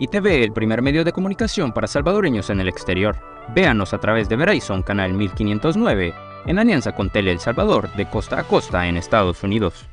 ITV, el primer medio de comunicación para salvadoreños en el exterior. Véanos a través de Verizon Canal 1509, en alianza con Tele El Salvador, de costa a costa en Estados Unidos.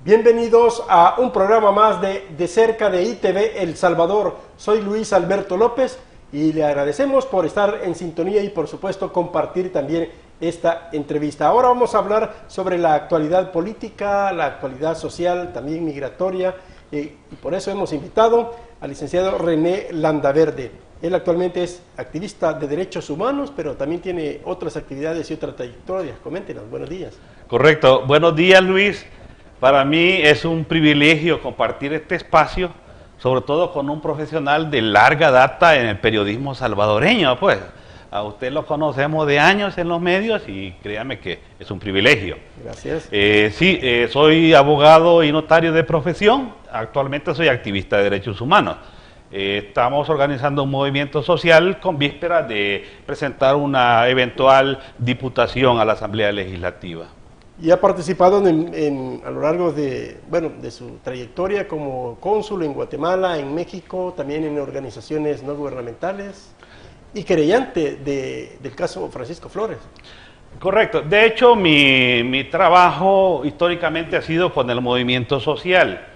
Bienvenidos a un programa más de cerca de ITV El Salvador. Soy Luis Alberto López y le agradecemos por estar en sintonía y por supuesto compartir también esta entrevista. Ahora vamos a hablar sobre la actualidad política, la actualidad social, también migratoria, y por eso hemos invitado al licenciado René Landaverde. Él actualmente es activista de derechos humanos, pero también tiene otras actividades y otras trayectorias. Coméntenos, buenos días. Correcto, buenos días Luis. Para mí es un privilegio compartir este espacio, sobre todo con un profesional de larga data en el periodismo salvadoreño, pues. A usted lo conocemos de años en los medios y créame que es un privilegio. Gracias. Soy abogado y notario de profesión, actualmente soy activista de derechos humanos. Estamos organizando un movimiento social con vísperas de presentar una eventual diputación a la Asamblea Legislativa. Y ha participado a lo largo de su trayectoria como cónsul en Guatemala, en México, también en organizaciones no gubernamentales y querellante del caso Francisco Flores. Correcto. De hecho, mi trabajo históricamente ha sido con el movimiento social.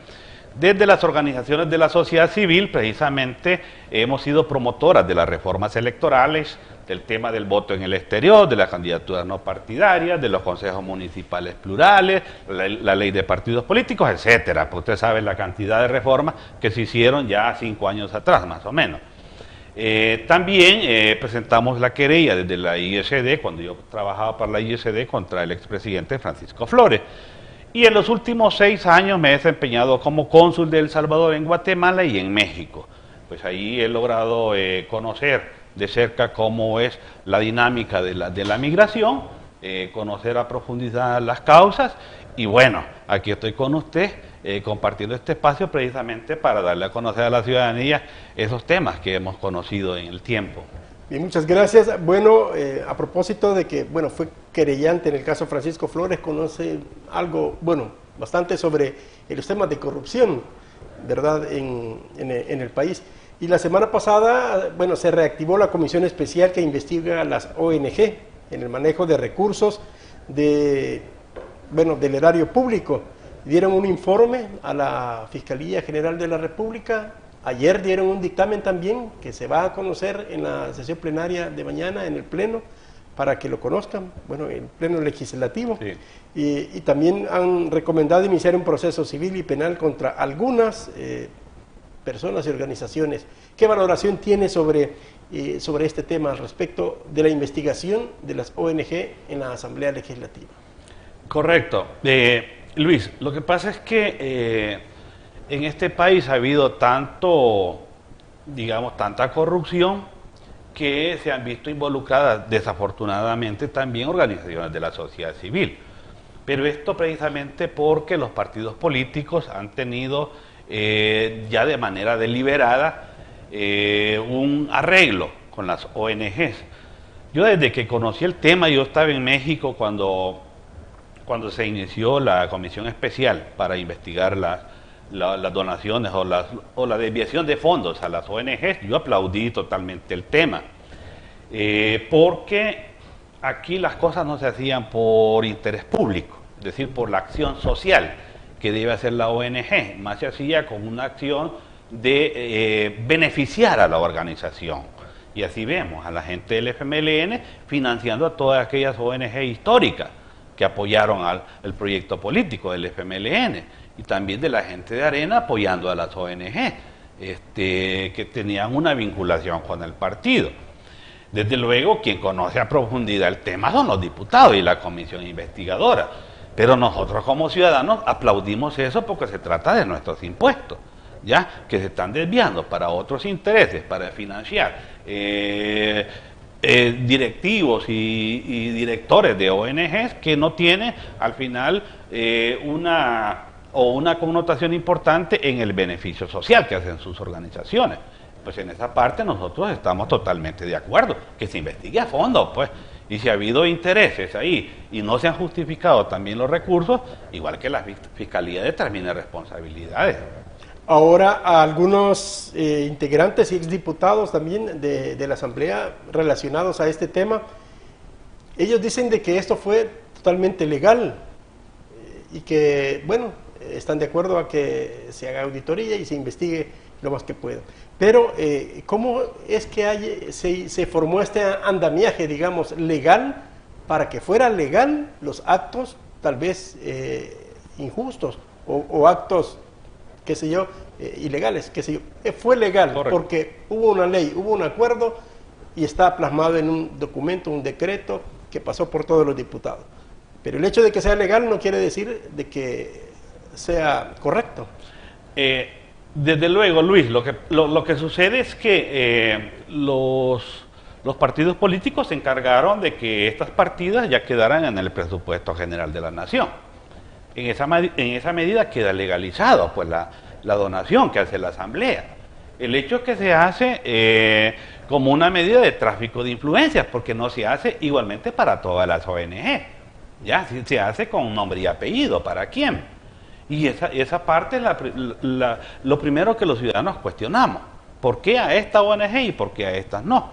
Desde las organizaciones de la sociedad civil, precisamente, hemos sido promotoras de las reformas electorales, del tema del voto en el exterior, de las candidaturas no partidarias, de los consejos municipales plurales, la ley de partidos políticos, etcétera. Pues usted sabe la cantidad de reformas que se hicieron ya 5 años atrás, más o menos. También presentamos la querella desde la ISD, cuando yo trabajaba para la ISD, contra el expresidente Francisco Flores. Y en los últimos 6 años me he desempeñado como cónsul de El Salvador en Guatemala y en México. Pues ahí he logrado conocer de cerca cómo es la dinámica de la migración, conocer a profundidad las causas y bueno, aquí estoy con usted compartiendo este espacio precisamente para darle a conocer a la ciudadanía esos temas que hemos conocido en el tiempo. Bien, muchas gracias. Bueno, a propósito de que fue querellante en el caso Francisco Flores, conoce algo, bastante sobre los temas de corrupción, ¿verdad?, en el país. Y la semana pasada, se reactivó la comisión especial que investiga a las ONG en el manejo de recursos del erario público. Dieron un informe a la Fiscalía General de la República. Ayer dieron un dictamen también que se va a conocer en la sesión plenaria de mañana, en el Pleno, para que lo conozcan, el Pleno Legislativo. Sí. Y también han recomendado iniciar un proceso civil y penal contra algunas personas y organizaciones. ¿Qué valoración tiene sobre este tema respecto de la investigación de las ONG en la Asamblea Legislativa? Correcto. Luis, lo que pasa es que en este país ha habido tanta corrupción que se han visto involucradas desafortunadamente también organizaciones de la sociedad civil. Pero esto precisamente porque los partidos políticos han tenido ya de manera deliberada un arreglo con las ONGs. Yo desde que conocí el tema, yo estaba en México cuando se inició la comisión especial para investigar las donaciones o la desviación de fondos a las ONGs, yo aplaudí totalmente el tema, porque aquí las cosas no se hacían por interés público, es decir, por la acción social que debe hacer la ONG, más se hacía con una acción de beneficiar a la organización. Y así vemos a la gente del FMLN financiando a todas aquellas ONG históricas que apoyaron el proyecto político del FMLN, y también de la gente de Arena apoyando a las ONG que tenían una vinculación con el partido. Desde luego, quien conoce a profundidad el tema son los diputados y la comisión investigadora. Pero nosotros como ciudadanos aplaudimos eso porque se trata de nuestros impuestos. ya que se están desviando para otros intereses, para financiar directivos y directores de ONGs que no tienen al final una connotación importante en el beneficio social que hacen sus organizaciones. Pues en esa parte nosotros estamos totalmente de acuerdo, que se investigue a fondo, pues, y si ha habido intereses ahí y no se han justificado también los recursos, igual que la Fiscalía determine responsabilidades. Ahora, a algunos integrantes y exdiputados también de la Asamblea relacionados a este tema, ellos dicen de que esto fue totalmente legal y que, bueno, están de acuerdo a que se haga auditoría y se investigue lo más que pueda. Pero, ¿cómo es que se formó este andamiaje, digamos, legal, para que fuera legal los actos, tal vez injustos, o actos, qué sé yo, ilegales, qué sé yo? Fue legal. Correcto. Porque hubo una ley, hubo un acuerdo, y está plasmado en un documento, un decreto, que pasó por todos los diputados. Pero el hecho de que sea legal no quiere decir de que sea correcto. Desde luego, Luis, lo que sucede es que los partidos políticos se encargaron de que estas partidas ya quedaran en el presupuesto general de la nación. En esa medida queda legalizado pues la donación que hace la Asamblea. El hecho es que se hace como una medida de tráfico de influencias, porque no se hace igualmente para todas las ONG. Ya se hace con nombre y apellido, ¿para quién? Y esa parte es lo primero que los ciudadanos cuestionamos. ¿Por qué a esta ONG y por qué a estas no?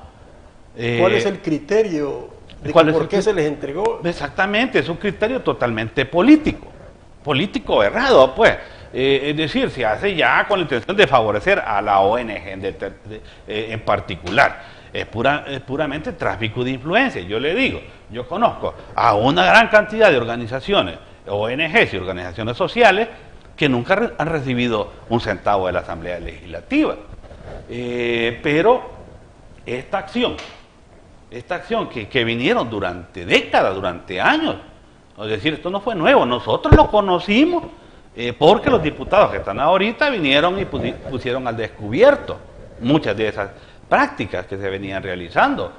¿Cuál es el criterio de por qué se les entregó? Exactamente, es un criterio totalmente político errado, pues. Es decir, se hace ya con la intención de favorecer a la ONG en particular. Es puramente tráfico de influencia. Yo le digo, yo conozco a una gran cantidad de organizaciones, ONGs y organizaciones sociales que nunca han recibido un centavo de la Asamblea Legislativa. Pero esta acción que vinieron durante décadas, durante años, es decir, esto no fue nuevo, nosotros lo conocimos porque los diputados que están ahorita vinieron y pusieron al descubierto muchas de esas prácticas que se venían realizando.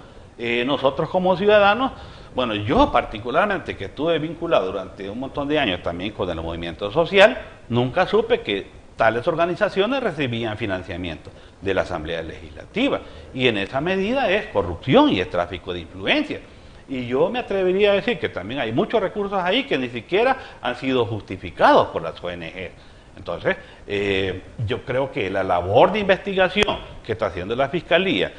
Nosotros como ciudadanos, bueno, yo particularmente, que estuve vinculado durante un montón de años también con el movimiento social, nunca supe que tales organizaciones recibían financiamiento de la Asamblea Legislativa. Y en esa medida es corrupción y es tráfico de influencia. Y yo me atrevería a decir que también hay muchos recursos ahí que ni siquiera han sido justificados por las ONG. Entonces, yo creo que la labor de investigación que está haciendo la Fiscalía,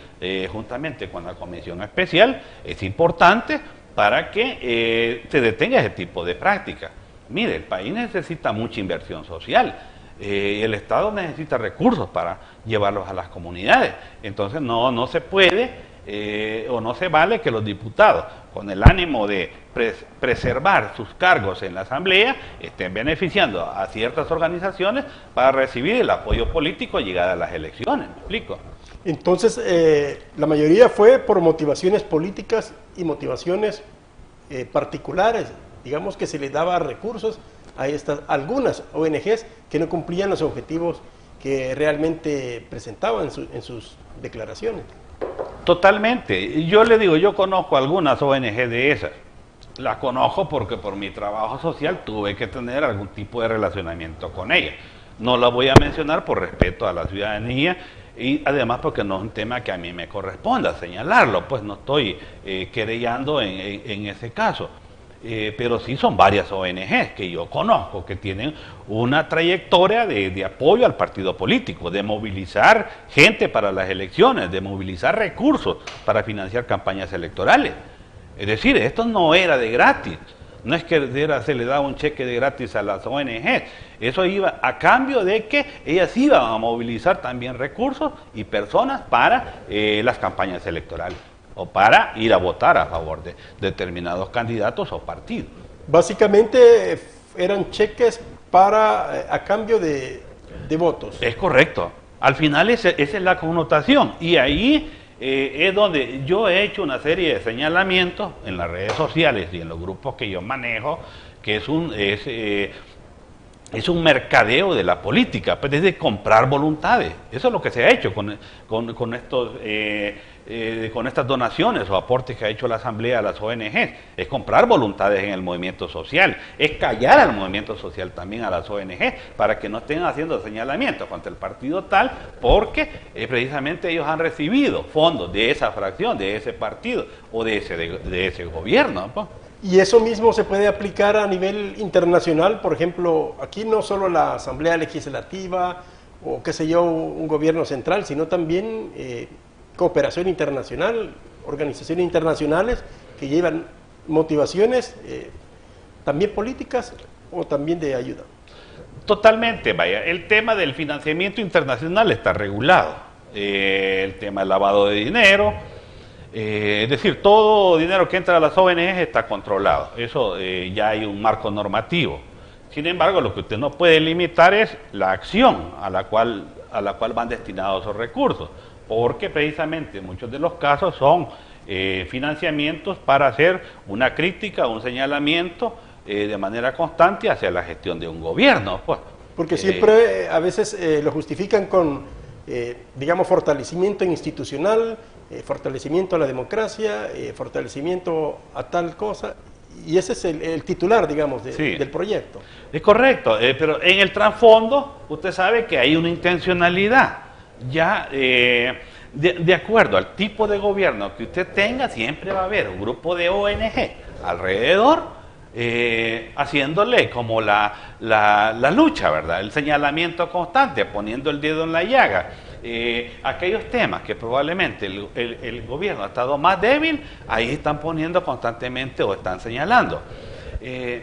juntamente con la Comisión Especial, es importante para que se detenga ese tipo de prácticas. Mire, el país necesita mucha inversión social, el Estado necesita recursos para llevarlos a las comunidades, entonces no se puede o no se vale que los diputados, con el ánimo de preservar sus cargos en la Asamblea, estén beneficiando a ciertas organizaciones para recibir el apoyo político llegada a las elecciones. ¿Me explico? Entonces, la mayoría fue por motivaciones políticas y motivaciones particulares, digamos que se les daba recursos a algunas ONGs que no cumplían los objetivos que realmente presentaban en sus declaraciones. Totalmente. Yo le digo, yo conozco algunas ONG de esas. Las conozco porque por mi trabajo social tuve que tener algún tipo de relacionamiento con ellas. No la voy a mencionar por respeto a la ciudadanía y además porque no es un tema que a mí me corresponda señalarlo, pues no estoy querellando en ese caso. Pero sí son varias ONGs que yo conozco que tienen una trayectoria de apoyo al partido político, de movilizar gente para las elecciones, de movilizar recursos para financiar campañas electorales. Es decir, esto no era de gratis, no es que se le daba un cheque de gratis a las ONGs, eso iba a cambio de que ellas iban a movilizar también recursos y personas para las campañas electorales, o para ir a votar a favor de determinados candidatos o partidos. Básicamente eran cheques a cambio de votos. Es correcto. Al final esa es la connotación. Y ahí es donde yo he hecho una serie de señalamientos en las redes sociales y en los grupos que yo manejo, que es un mercadeo de la política, pues es de comprar voluntades. Eso es lo que se ha hecho con estas donaciones o aportes que ha hecho la Asamblea a las ONGs. Es comprar voluntades en el movimiento social, es callar al movimiento social también, a las ONGs, para que no estén haciendo señalamientos contra el partido tal, porque precisamente ellos han recibido fondos de esa fracción, de ese partido o de ese gobierno, pues. Y eso mismo se puede aplicar a nivel internacional, por ejemplo, aquí no solo la Asamblea Legislativa o qué sé yo, un gobierno central, sino también cooperación internacional, organizaciones internacionales que llevan motivaciones también políticas o también de ayuda. Totalmente, vaya, el tema del financiamiento internacional está regulado, el tema del lavado de dinero. Es decir, todo dinero que entra a las ONGs está controlado. Eso ya hay un marco normativo. Sin embargo, lo que usted no puede limitar es la acción a la cual van destinados esos recursos, porque precisamente muchos de los casos son financiamientos para hacer una crítica, un señalamiento de manera constante hacia la gestión de un gobierno, pues. Porque siempre a veces lo justifican con, digamos, fortalecimiento institucional, fortalecimiento a la democracia, fortalecimiento a tal cosa, y ese es el titular, digamos, sí, del proyecto. Es correcto, pero en el trasfondo usted sabe que hay una intencionalidad. Ya de acuerdo al tipo de gobierno que usted tenga, siempre va a haber un grupo de ONG alrededor haciéndole como la lucha, ¿verdad? El señalamiento constante, poniendo el dedo en la llaga. Aquellos temas que probablemente el gobierno ha estado más débil, ahí están poniendo constantemente o están señalando.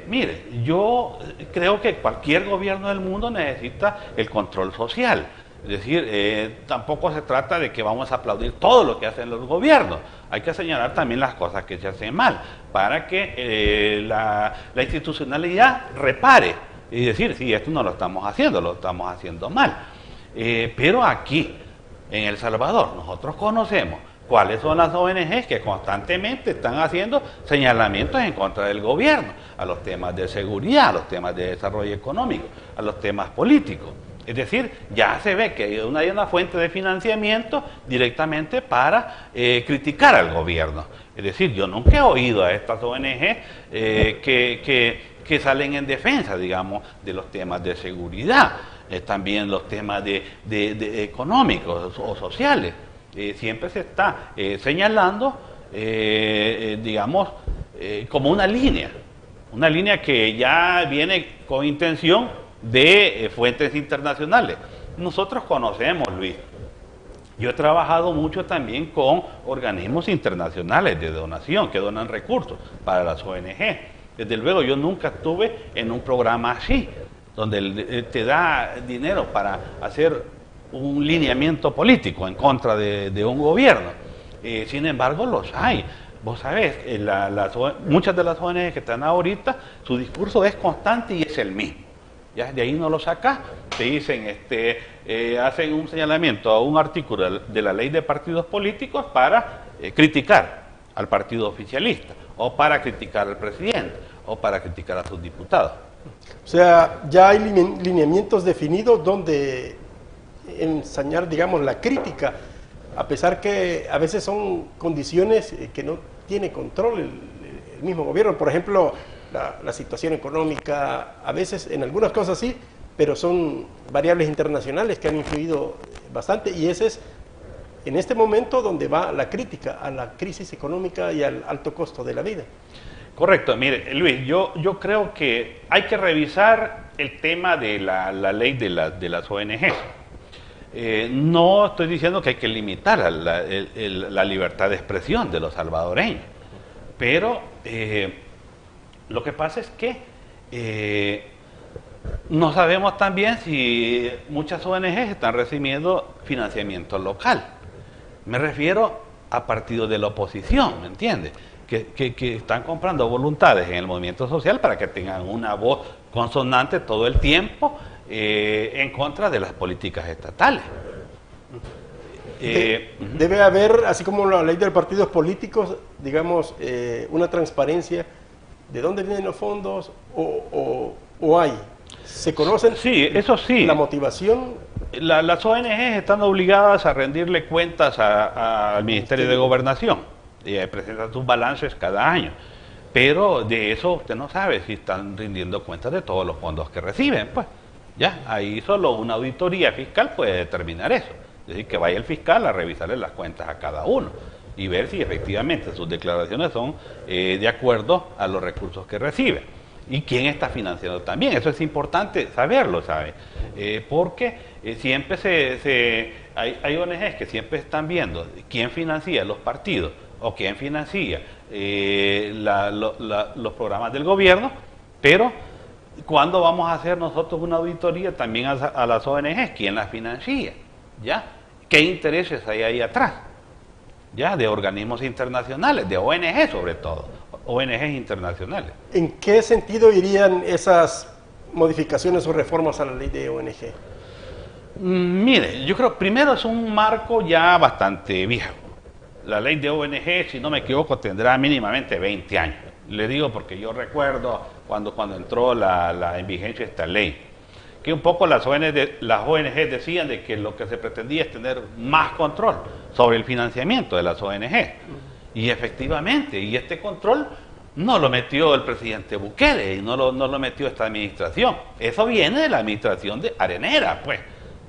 Mire, yo creo que cualquier gobierno del mundo necesita el control social. Es decir, tampoco se trata de que vamos a aplaudir todo lo que hacen los gobiernos. Hay que señalar también las cosas que se hacen mal para que la institucionalidad repare y decir, sí, esto no lo estamos haciendo mal. Pero aquí, en El Salvador, nosotros conocemos cuáles son las ONGs que constantemente están haciendo señalamientos en contra del gobierno, a los temas de seguridad, a los temas de desarrollo económico, a los temas políticos. Es decir, ya se ve que hay una fuente de financiamiento directamente para criticar al gobierno. Es decir, yo nunca he oído a estas ONG que salen en defensa, digamos, de los temas de seguridad, también los temas de económicos o sociales. Siempre se está señalando, digamos, como una línea que ya viene con intención de fuentes internacionales. Nosotros conocemos, Luis, yo he trabajado mucho también con organismos internacionales de donación que donan recursos para las ONG. Desde luego yo nunca estuve en un programa así, donde te da dinero para hacer un lineamiento político en contra de un gobierno. Sin embargo, los hay. Vos sabés, muchas de las ONG que están ahorita, su discurso es constante y es el mismo. Ya de ahí no lo sacas, te dicen, hacen un señalamiento a un artículo de la ley de partidos políticos para criticar al partido oficialista, o para criticar al presidente, o para criticar a sus diputados. O sea, ya hay lineamientos definidos donde ensañar, digamos, la crítica, a pesar que a veces son condiciones que no tiene control el mismo gobierno. Por ejemplo, la situación económica, a veces en algunas cosas sí, pero son variables internacionales que han influido bastante, y ese es en este momento donde va la crítica a la crisis económica y al alto costo de la vida. Correcto. Mire, Luis, yo creo que hay que revisar el tema de la ley de las ONGs. No estoy diciendo que hay que limitar la libertad de expresión de los salvadoreños, pero lo que pasa es que no sabemos también si muchas ONGs están recibiendo financiamiento local. Me refiero a partidos de la oposición, ¿me entiendes? Que están comprando voluntades en el movimiento social para que tengan una voz consonante todo el tiempo en contra de las políticas estatales. Debe haber, así como la ley de los partidos políticos, digamos, una transparencia de dónde vienen los fondos o hay. ¿Se conocen? Sí, eso sí. La motivación. Las ONGs están obligadas a rendirle cuentas al Ministerio de Gobernación y presentan sus balances cada año. Pero de eso usted no sabe si están rindiendo cuentas de todos los fondos que reciben, pues. Ya, ahí solo una auditoría fiscal puede determinar eso. Es decir, que vaya el fiscal a revisarle las cuentas a cada uno y ver si efectivamente sus declaraciones son de acuerdo a los recursos que recibe. Y quién está financiando también. Eso es importante saberlo, ¿sabe? Porque siempre hay ONGs que siempre están viendo quién financia los partidos o quién financia los programas del gobierno, pero ¿cuándo vamos a hacer nosotros una auditoría también a las ONGs? ¿Quién las financia? ¿Ya? ¿Qué intereses hay ahí atrás? ¿Ya? De organismos internacionales, de ONG sobre todo, ONGs internacionales. ¿En qué sentido irían esas modificaciones o reformas a la ley de ONG? Mire, yo creo primero es un marco ya bastante viejo. La ley de ONG, si no me equivoco, tendrá mínimamente 20 años. Le digo porque yo recuerdo cuando entró en vigencia esta ley, que un poco las ONG decían de que lo que se pretendía es tener más control sobre el financiamiento de las ONG. Y efectivamente, y este control no lo metió el presidente Bukele y no lo metió esta administración. Eso viene de la administración de Arenera, pues.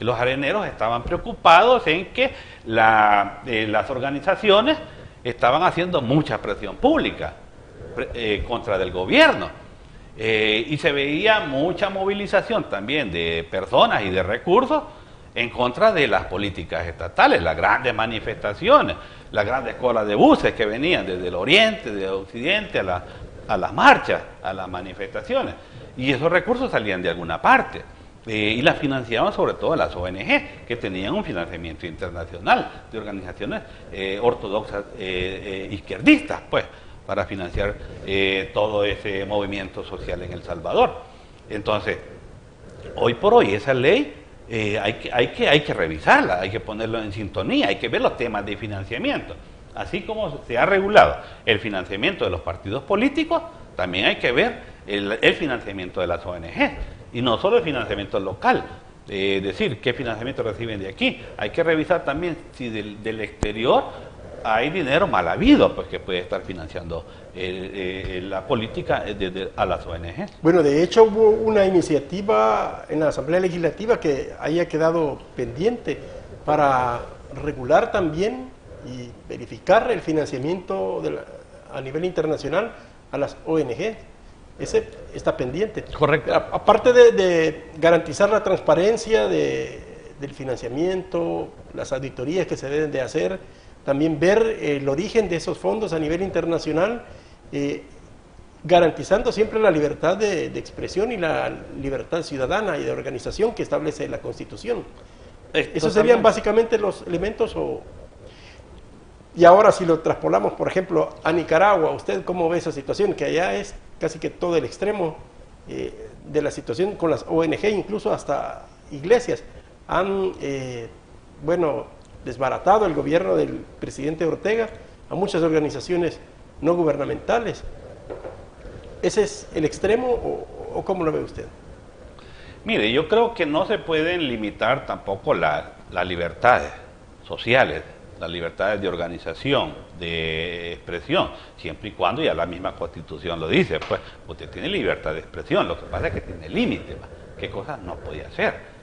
Y los areneros estaban preocupados en que las organizaciones estaban haciendo mucha presión pública contra del gobierno. Y se veía mucha movilización también de personas y de recursos en contra de las políticas estatales, las grandes manifestaciones, las grandes colas de buses que venían desde el oriente, del occidente, a las marchas, a las manifestaciones. Y esos recursos salían de alguna parte. Y las financiaban sobre todo las ONG, que tenían un financiamiento internacional de organizaciones ortodoxas izquierdistas, pues, para financiar todo ese movimiento social en El Salvador. Entonces, hoy por hoy esa ley hay que revisarla, hay que ponerlo en sintonía, hay que ver los temas de financiamiento. Así como se ha regulado el financiamiento de los partidos políticos, también hay que ver el financiamiento de las ONG. Y no solo el financiamiento local, es decir, qué financiamiento reciben de aquí. Hay que revisar también si del exterior hay dinero mal habido, pues que puede estar financiando la política a las ONG. Bueno, de hecho hubo una iniciativa en la Asamblea Legislativa que haya quedado pendiente para regular también y verificar el financiamiento a nivel internacional a las ONG. Ese está pendiente. Correcto. Aparte de garantizar la transparencia del financiamiento, las auditorías que se deben de hacer, también ver el origen de esos fondos a nivel internacional, garantizando siempre la libertad de expresión y la libertad ciudadana y de organización que establece la Constitución. Esos serían básicamente los elementos. Y ahora si lo traspolamos, por ejemplo, a Nicaragua, ¿usted cómo ve esa situación? Que allá es casi que todo el extremo de la situación con las ONG, incluso hasta iglesias. Han, desbaratado el gobierno del presidente Ortega a muchas organizaciones no gubernamentales. ¿Ese es el extremo o cómo lo ve usted? Mire, yo creo que no se pueden limitar tampoco las libertades sociales, las libertades de organización, de expresión, siempre y cuando, ya la misma Constitución lo dice, pues usted tiene libertad de expresión, lo que pasa es que tiene límites, qué cosas no puede hacer.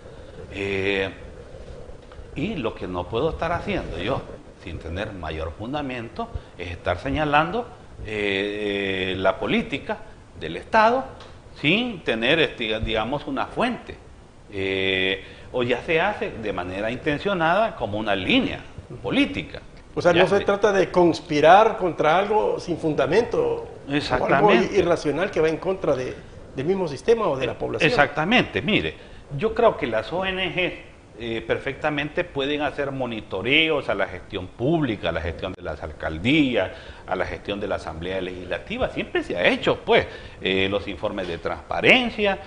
Y lo que no puedo estar haciendo yo, sin tener mayor fundamento, es estar señalando la política del Estado sin tener, digamos, una fuente. O ya se hace de manera intencionada como una línea política. O sea, no se trata de conspirar contra algo sin fundamento, o algo irracional que va en contra del mismo sistema o de la población. Exactamente, mire, yo creo que las ONG perfectamente pueden hacer monitoreos a la gestión pública, a la gestión de las alcaldías, a la gestión de la Asamblea Legislativa. Siempre se ha hecho, pues, los informes de transparencia,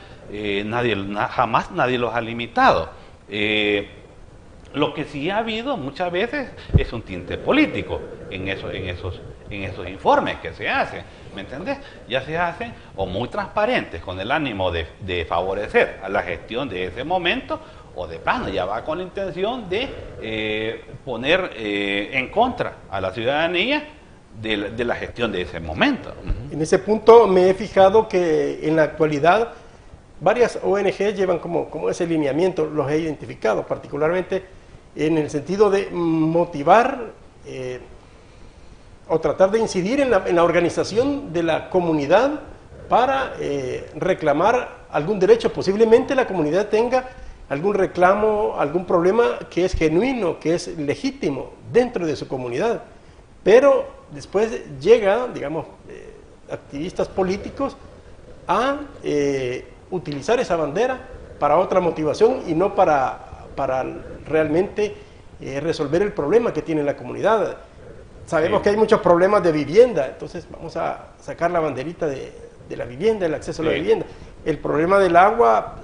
jamás nadie los ha limitado. Lo que sí ha habido muchas veces es un tinte político en en esos informes que se hacen, ¿me entendés? Ya se hacen o muy transparentes con el ánimo de favorecer a la gestión de ese momento, o de plano ya va con la intención de poner en contra a la ciudadanía de la gestión de ese momento. En ese punto me he fijado que en la actualidad varias ONG llevan como ese lineamiento, los he identificado, particularmente en el sentido de motivar o tratar de incidir en la organización de la comunidad para reclamar algún derecho. Posiblemente la comunidad tenga algún reclamo, algún problema que es genuino, que es legítimo dentro de su comunidad, pero después llega, digamos, activistas políticos a utilizar esa bandera para otra motivación y no para realmente resolver el problema que tiene la comunidad. Sabemos que hay muchos problemas de vivienda, entonces vamos a sacar la banderita de la vivienda, el acceso a la vivienda. El problema del agua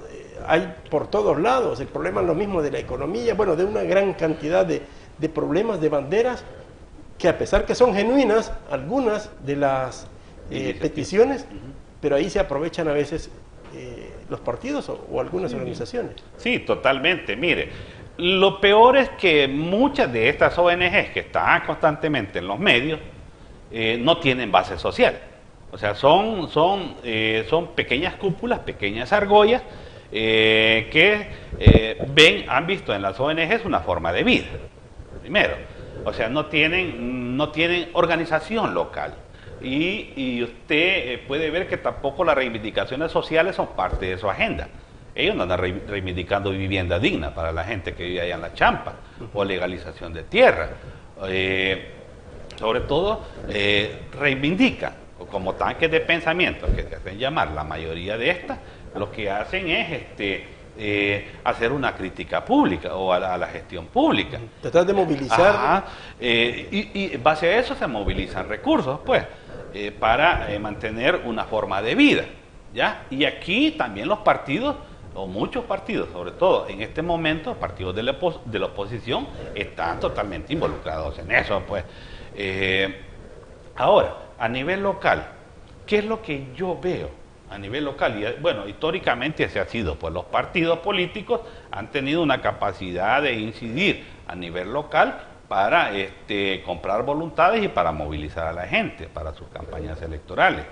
hay por todos lados, el problema es lo mismo de la economía, bueno, de una gran cantidad de problemas, de banderas, que a pesar que son genuinas, algunas de las peticiones, pero ahí se aprovechan a veces los partidos o algunas organizaciones. Sí, totalmente. Mire, lo peor es que muchas de estas ONGs que están constantemente en los medios no tienen base social. O sea, son pequeñas cúpulas, pequeñas argollas que han visto en las ONGs una forma de vida, primero. O sea, no tienen organización local. Y usted puede ver que tampoco las reivindicaciones sociales son parte de su agenda. Ellos no andan reivindicando vivienda digna para la gente que vive allá en la Champa, o legalización de tierra. Sobre todo, reivindican como tanques de pensamiento, que se hacen llamar la mayoría de estas, lo que hacen es hacer una crítica pública o a la gestión pública. Tratar de movilizar. Y en base a eso se movilizan recursos, pues, para mantener una forma de vida, ¿ya? Y aquí también los partidos, o muchos partidos, sobre todo en este momento, partidos de la oposición, están totalmente involucrados en eso, pues. Ahora, a nivel local, ¿qué es lo que yo veo a nivel local? Y bueno, históricamente ese ha sido, pues los partidos políticos han tenido una capacidad de incidir a nivel local para comprar voluntades y para movilizar a la gente para sus campañas electorales.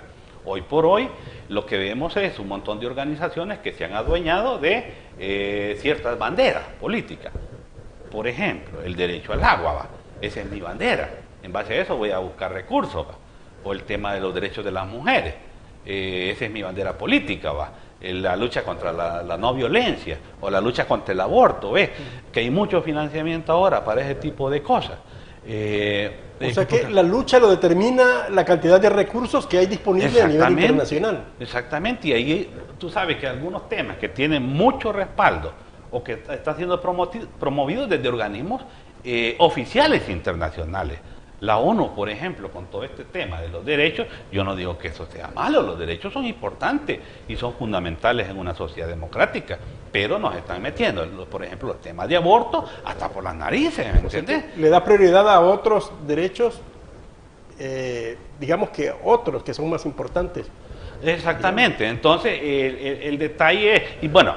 Hoy por hoy lo que vemos es un montón de organizaciones que se han adueñado de ciertas banderas políticas. Por ejemplo, el derecho al agua, ¿va? Esa es mi bandera. En base a eso voy a buscar recursos, ¿va? O el tema de los derechos de las mujeres. Esa es mi bandera política, ¿va? La lucha contra la no violencia o la lucha contra el aborto, ¿ves? Que hay mucho financiamiento ahora para ese tipo de cosas. O sea que la lucha lo determina la cantidad de recursos que hay disponibles a nivel internacional. Exactamente, y ahí tú sabes que algunos temas que tienen mucho respaldo o que están siendo promovidos desde organismos oficiales internacionales. La ONU, por ejemplo, con todo este tema de los derechos, yo no digo que eso sea malo, los derechos son importantes y son fundamentales en una sociedad democrática, pero nos están metiendo, por ejemplo, los temas de aborto hasta por las narices, ¿me entiendes? Le da prioridad a otros derechos, digamos que otros que son más importantes. Exactamente, entonces el detalle es, y bueno,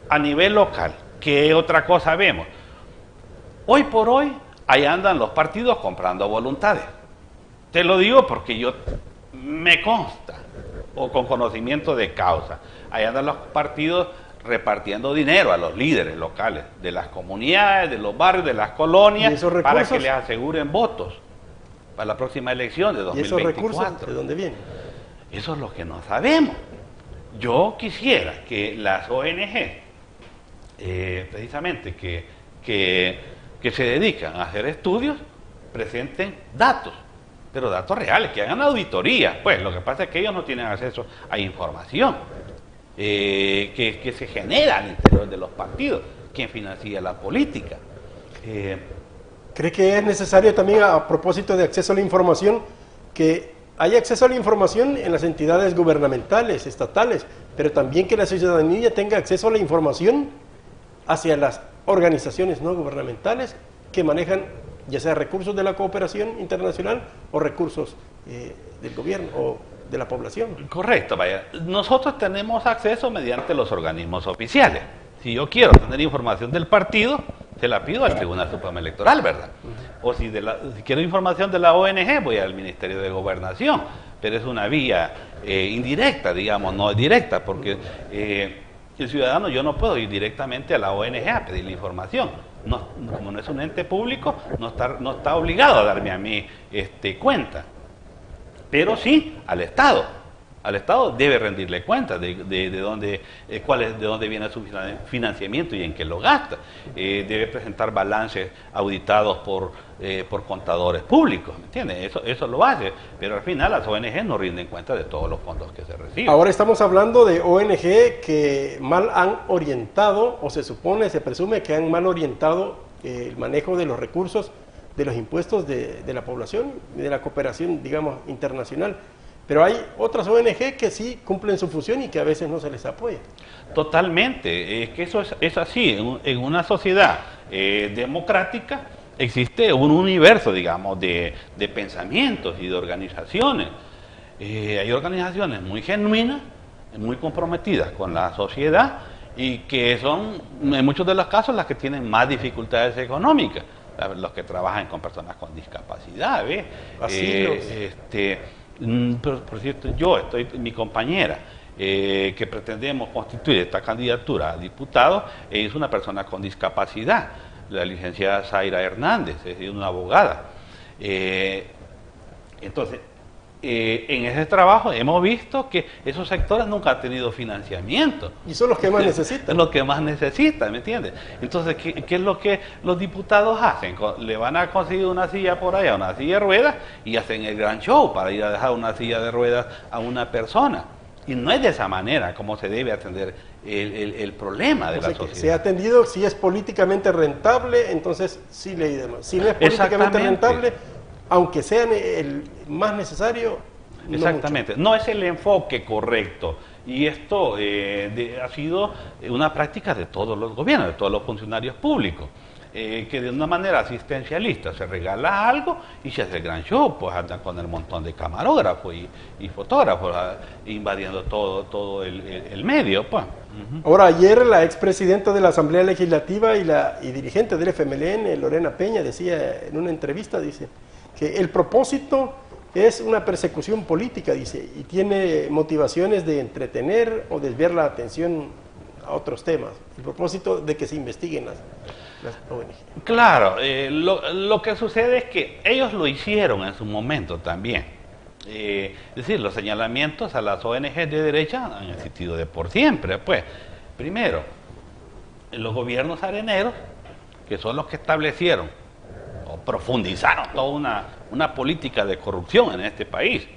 a nivel local, ¿qué otra cosa vemos? Hoy por hoy, ahí andan los partidos comprando voluntades. Te lo digo porque me consta, o con conocimiento de causa. Ahí andan los partidos repartiendo dinero a los líderes locales de las comunidades, de los barrios, de las colonias, para que les aseguren votos para la próxima elección de 2024. ¿Y esos recursos de dónde vienen? Eso es lo que no sabemos. Yo quisiera que las ONG, precisamente que se dedican a hacer estudios, presenten datos, pero datos reales, que hagan auditorías. Pues lo que pasa es que ellos no tienen acceso a información que se genera al interior de los partidos, quien financia la política. ¿Cree que es necesario también, a propósito de acceso a la información, que haya acceso a la información en las entidades gubernamentales, estatales, pero también que la ciudadanía tenga acceso a la información hacia las organizaciones no gubernamentales que manejan ya sea recursos de la cooperación internacional o recursos del gobierno o de la población. Correcto, vaya. Nosotros tenemos acceso mediante los organismos oficiales. Si yo quiero tener información del partido, se la pido al Tribunal Supremo Electoral, ¿verdad? O si quiero información de la ONG, voy al Ministerio de Gobernación, pero es una vía indirecta, digamos, no directa, porque el ciudadano, yo no puedo ir directamente a la ONG a pedirle información. Como no es un ente público, no está obligado a darme a mí cuenta. Pero sí al Estado. Al Estado debe rendirle cuenta de dónde viene su financiamiento y en qué lo gasta. Debe presentar balances auditados por contadores públicos, ¿me entiendes? Eso lo hace, pero al final las ONG no rinden cuenta de todos los fondos que se reciben. Ahora estamos hablando de ONG que mal han orientado, o se presume que han mal orientado el manejo de los recursos, de los impuestos de la población y de la cooperación, digamos, internacional. Pero hay otras ONG que sí cumplen su función y que a veces no se les apoya. Totalmente, es que eso es así. En una sociedad democrática existe un universo, digamos, de pensamientos y de organizaciones. Hay organizaciones muy genuinas, muy comprometidas con la sociedad y que son, en muchos de los casos, las que tienen más dificultades económicas. Los que trabajan con personas con discapacidad, ¿ves? Por cierto, mi compañera, que pretendemos constituir esta candidatura a diputado, es una persona con discapacidad, la licenciada Zaira Hernández, es una abogada. Entonces, en ese trabajo hemos visto que esos sectores nunca han tenido financiamiento. Y son los que más necesitan. Es lo que más necesitan, ¿me entiendes? Entonces, ¿qué es lo que los diputados hacen? Le van a conseguir una silla por allá, una silla de ruedas, y hacen el gran show para ir a dejar una silla de ruedas a una persona. Y no es de esa manera como se debe atender el problema de la sociedad. Se ha atendido, si es políticamente rentable, entonces sí le demás. Si no es políticamente rentable, aunque sean el más necesario, exactamente, no es el enfoque correcto. Y esto ha sido una práctica de todos los gobiernos, de todos los funcionarios públicos, que de una manera asistencialista se regala algo y se hace el gran show, pues andan con el montón de camarógrafos y fotógrafos invadiendo todo el medio, pues. Ahora, ayer la expresidenta de la Asamblea Legislativa y dirigente del FMLN, Lorena Peña, decía en una entrevista, dice, que el propósito es una persecución política, dice, y tiene motivaciones de entretener o desviar la atención a otros temas. El propósito de que se investiguen las ONG. Claro, lo que sucede es que ellos lo hicieron en su momento también. Es decir, los señalamientos a las ONG de derecha han existido de por siempre. Pues, primero, los gobiernos areneros, que son los que establecieron o profundizaron toda una política de corrupción en este país.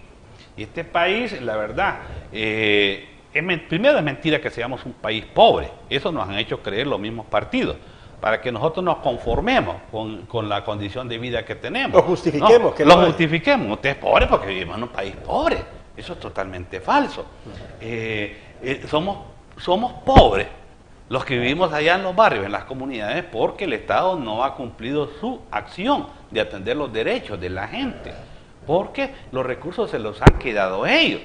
Y este país, la verdad, primero es mentira que seamos un país pobre. Eso nos han hecho creer los mismos partidos, para que nosotros nos conformemos con la condición de vida que tenemos. Lo justifiquemos. No, lo justifiquemos. Usted es pobre porque vivimos en un país pobre. Eso es totalmente falso. Somos pobres los que vivimos allá en los barrios, en las comunidades, porque el Estado no ha cumplido su acción de atender los derechos de la gente, porque los recursos se los han quedado ellos,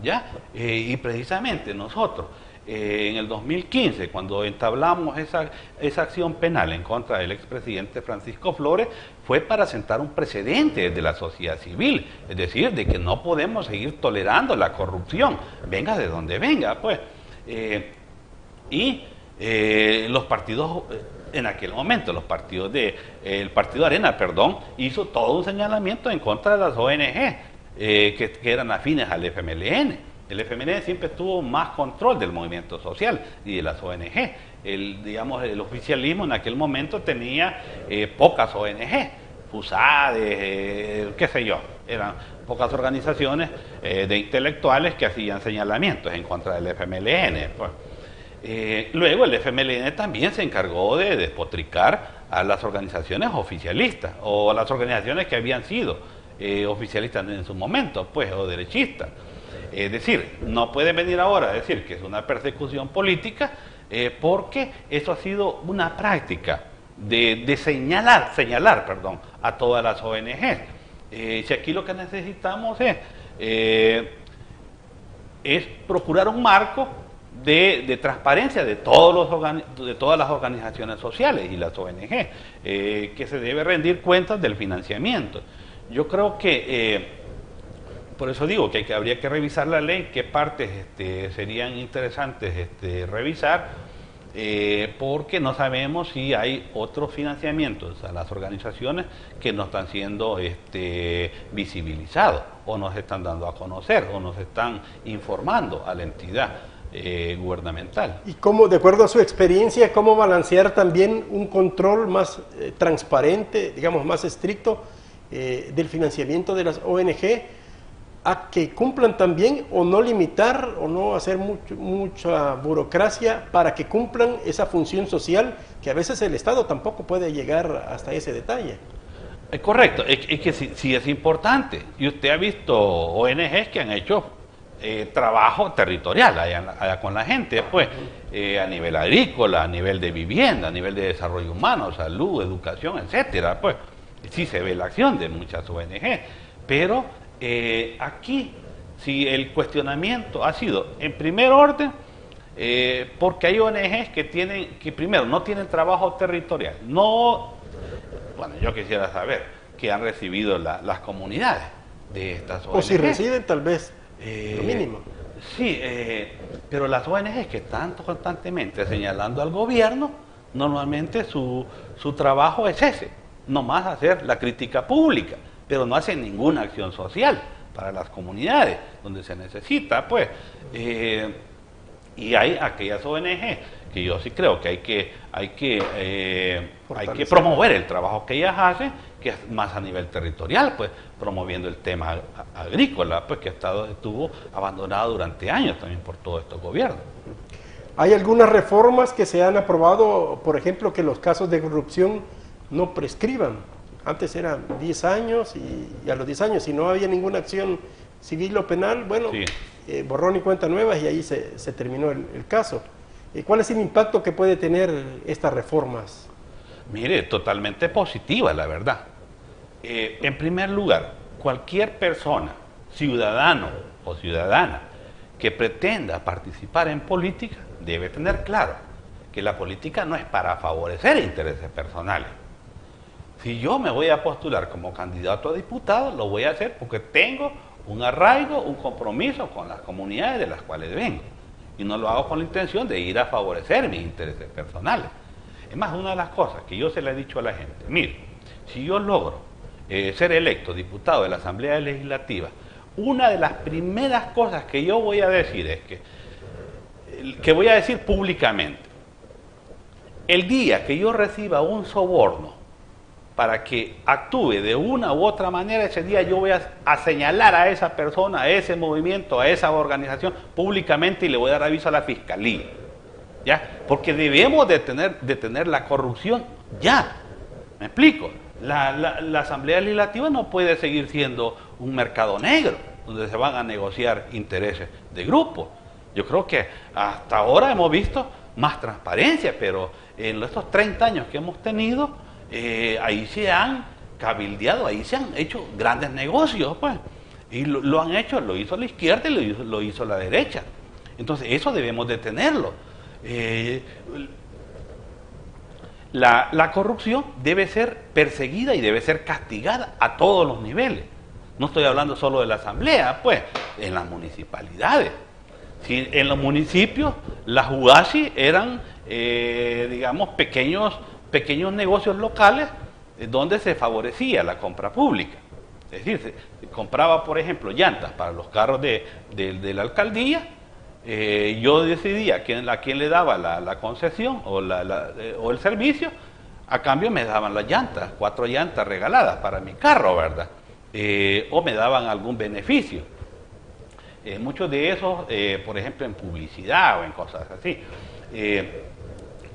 ¿ya? Y precisamente nosotros, en el 2015, cuando entablamos esa acción penal en contra del expresidente Francisco Flores, fue para sentar un precedente de la sociedad civil, es decir, de que no podemos seguir tolerando la corrupción, venga de donde venga, pues. Los partidos, en aquel momento, el partido Arena, hizo todo un señalamiento en contra de las ONG que eran afines al FMLN. El FMLN siempre tuvo más control del movimiento social y de las ONG. El oficialismo en aquel momento tenía pocas ONG, FUSADE, qué sé yo, eran pocas organizaciones de intelectuales que hacían señalamientos en contra del FMLN, pues. Luego el FMLN también se encargó de despotricar a las organizaciones oficialistas o a las organizaciones que habían sido oficialistas en su momento, pues, o derechistas. Es decir, no puede venir ahora a decir que es una persecución política porque eso ha sido una práctica de señalar, perdón, a todas las ONGs. Si aquí lo que necesitamos es procurar un marco de transparencia de todas las organizaciones sociales y las ONG, que se debe rendir cuentas del financiamiento. Yo creo que, por eso digo que habría que revisar la ley, qué partes serían interesantes revisar, porque no sabemos si hay otros financiamientos a las organizaciones que no están siendo visibilizados, o no se están dando a conocer, o no se están informando a la entidad gubernamental. Y cómo, de acuerdo a su experiencia, cómo balancear también un control más transparente, digamos más estricto, del financiamiento de las ONG, a que cumplan también, o no limitar o no hacer mucha burocracia para que cumplan esa función social que a veces el Estado tampoco puede llegar hasta ese detalle. Correcto, es que sí es importante. Y usted ha visto ONGs que han hecho trabajo territorial allá con la gente, pues, a nivel agrícola, a nivel de vivienda, a nivel de desarrollo humano, salud, educación, etcétera. Pues sí se ve la acción de muchas ONG, pero aquí si el cuestionamiento ha sido en primer orden porque hay ONGs que primero no tienen trabajo territorial, bueno, yo quisiera saber qué han recibido las comunidades de estas ONGs. O si residen tal vez, lo mínimo. Sí, pero las ONGs que están constantemente señalando al gobierno, normalmente su trabajo es ese, nomás hacer la crítica pública, pero no hacen ninguna acción social para las comunidades donde se necesita, pues. Y hay aquellas ONG que yo sí creo que hay que promover el trabajo que ellas hacen, que es más a nivel territorial, pues, promoviendo el tema agrícola, pues, que estuvo abandonado durante años también por todos estos gobiernos. Hay algunas reformas que se han aprobado, por ejemplo, que los casos de corrupción no prescriban. Antes eran 10 años y a los 10 años, si no había ninguna acción civil o penal, bueno, sí, borrón y cuenta nuevas, y ahí se terminó el caso. ¿Cuál es el impacto que puede tener estas reformas? Mire, totalmente positiva, la verdad. En primer lugar, cualquier persona, ciudadano o ciudadana, que pretenda participar en política, debe tener claro que la política no es para favorecer intereses personales. Si yo me voy a postular como candidato a diputado, lo voy a hacer porque tengo un arraigo, un compromiso con las comunidades de las cuales vengo. Y no lo hago con la intención de ir a favorecer mis intereses personales. Es más, una de las cosas que yo se le he dicho a la gente, mire, si yo logro ser electo diputado de la Asamblea Legislativa, una de las primeras cosas que yo voy a decir es que voy a decir públicamente, el día que yo reciba un soborno para que actúe de una u otra manera, ese día yo voy a señalar a esa persona, a ese movimiento, a esa organización públicamente, y le voy a dar aviso a la Fiscalía, ¿ya? Porque debemos detener la corrupción ya. ¿Me explico? La Asamblea Legislativa no puede seguir siendo un mercado negro donde se van a negociar intereses de grupos. Yo creo que hasta ahora hemos visto más transparencia, pero en estos 30 años que hemos tenido, ahí se han cabildeado, ahí se han hecho grandes negocios, pues. Y lo han hecho, lo hizo la izquierda y lo hizo la derecha. Entonces, eso debemos detenerlo. La corrupción debe ser perseguida y debe ser castigada a todos los niveles. No estoy hablando solo de la Asamblea, pues, en las municipalidades. Si en los municipios, las UASI eran, digamos, pequeños negocios locales donde se favorecía la compra pública. Es decir, se compraba, por ejemplo, llantas para los carros de la alcaldía. Yo decidía a quién le daba la concesión o el servicio. A cambio me daban las llantas, 4 llantas regaladas para mi carro, ¿verdad? O me daban algún beneficio. Muchos de esos, por ejemplo, en publicidad o en cosas así.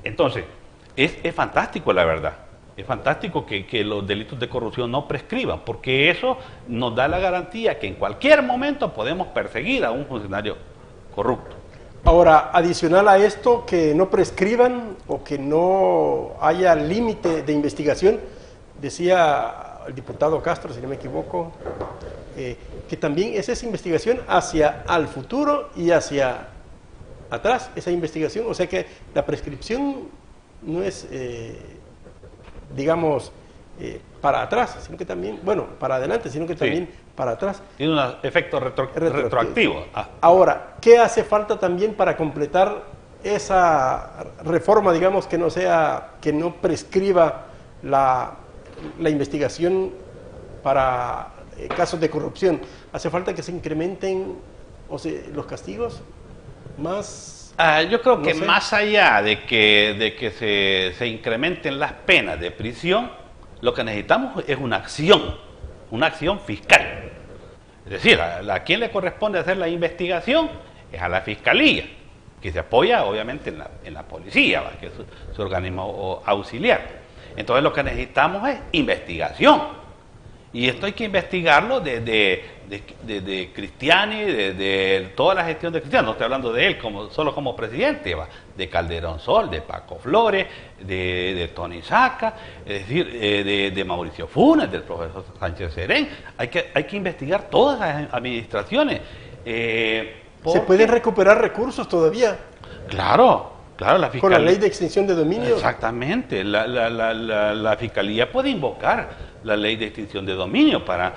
Entonces, es fantástico, la verdad. Es fantástico que los delitos de corrupción no prescriban, porque eso nos da la garantía que en cualquier momento podemos perseguir a un funcionario corrupto. Ahora, adicional a esto, que no prescriban o que no haya límite de investigación, decía el diputado Castro, si no me equivoco, que también es esa investigación hacia al futuro y hacia atrás, esa investigación, o sea que la prescripción no es, digamos, para atrás, sino que también, bueno, para adelante, sino que también para atrás. Tiene un efecto retroactivo. Ahora, ¿qué hace falta también para completar esa reforma, digamos, que no sea, que no prescriba la investigación para casos de corrupción? ¿Hace falta que se incrementen los castigos más? Yo creo que no sé. más allá de que se incrementen las penas de prisión, lo que necesitamos es una acción fiscal. Es decir, a quién le corresponde hacer la investigación es a la Fiscalía, que se apoya obviamente en la policía, ¿va? Que es su organismo auxiliar. Entonces lo que necesitamos es investigación. Y esto hay que investigarlo de Cristiani, de toda la gestión de Cristiani. No estoy hablando de él solo como presidente, ¿va? De Calderón Sol, de Paco Flores, de Tony Saca, es decir, de Mauricio Funes, del profesor Sánchez Serén. Hay que investigar todas las administraciones. ¿Se pueden recuperar recursos todavía? Claro, la Fiscalía. Con la ley de extinción de dominio. Exactamente, la Fiscalía puede invocar la ley de extinción de dominio para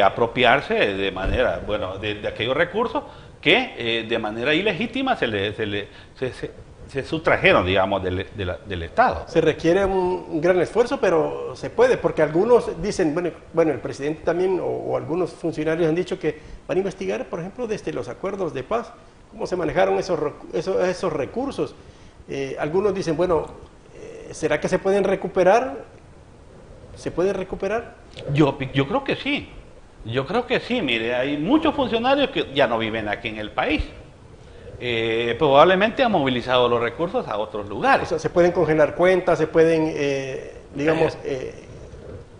apropiarse de manera, bueno, de aquellos recursos que de manera ilegítima se sustrajeron, digamos, del Estado. Se requiere un gran esfuerzo, pero se puede, porque algunos dicen, bueno, el presidente también o algunos funcionarios han dicho que van a investigar, por ejemplo, desde los acuerdos de paz, cómo se manejaron esos recursos. Algunos dicen, bueno, ¿será que se pueden recuperar? ¿Se puede recuperar? Yo creo que sí. Yo creo que sí. Mire, hay muchos funcionarios que ya no viven aquí en el país. Probablemente han movilizado los recursos a otros lugares. O sea, se pueden congelar cuentas, se pueden, digamos,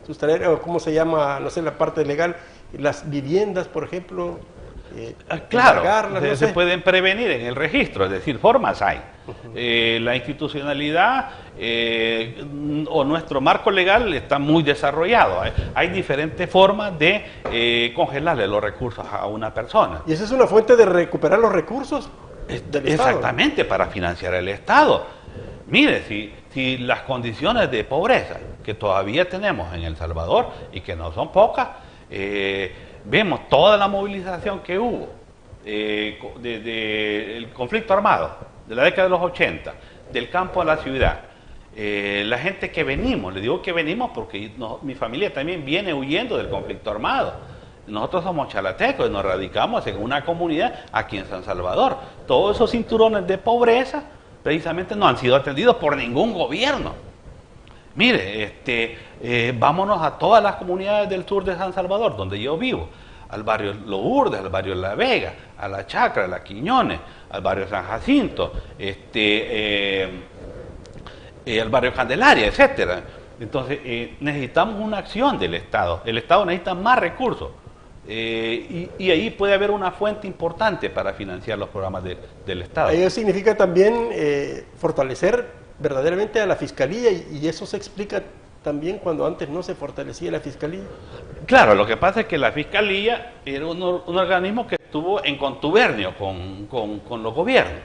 sustraer, o ¿cómo se llama? No sé, la parte legal, las viviendas, por ejemplo. Claro, no se sé. pueden prevenir en el registro, es decir, formas hay. La institucionalidad o nuestro marco legal está muy desarrollado. Hay diferentes formas de congelarle los recursos a una persona. ¿Y esa es una fuente de recuperar los recursos del Estado? Exactamente, para financiar el Estado. Mire, si las condiciones de pobreza que todavía tenemos en El Salvador y que no son pocas, vemos toda la movilización que hubo del conflicto armado de la década de los 80, del campo a la ciudad. La gente que venimos, le digo que venimos porque mi familia también viene huyendo del conflicto armado. Nosotros somos chalatecos y nos radicamos en una comunidad aquí en San Salvador. Todos esos cinturones de pobreza precisamente no han sido atendidos por ningún gobierno. Mire, vámonos a todas las comunidades del sur de San Salvador, donde yo vivo, al barrio Lourdes, al barrio La Vega, a La Chacra, a La Quiñones, al barrio San Jacinto, al barrio Candelaria, etcétera. Entonces, necesitamos una acción del Estado. El Estado necesita más recursos. Y ahí puede haber una fuente importante para financiar los programas del Estado. Ello significa también fortalecer verdaderamente a la Fiscalía, y eso se explica también cuando antes no se fortalecía la Fiscalía. Claro, lo que pasa es que la Fiscalía era un organismo que estuvo en contubernio con los gobiernos.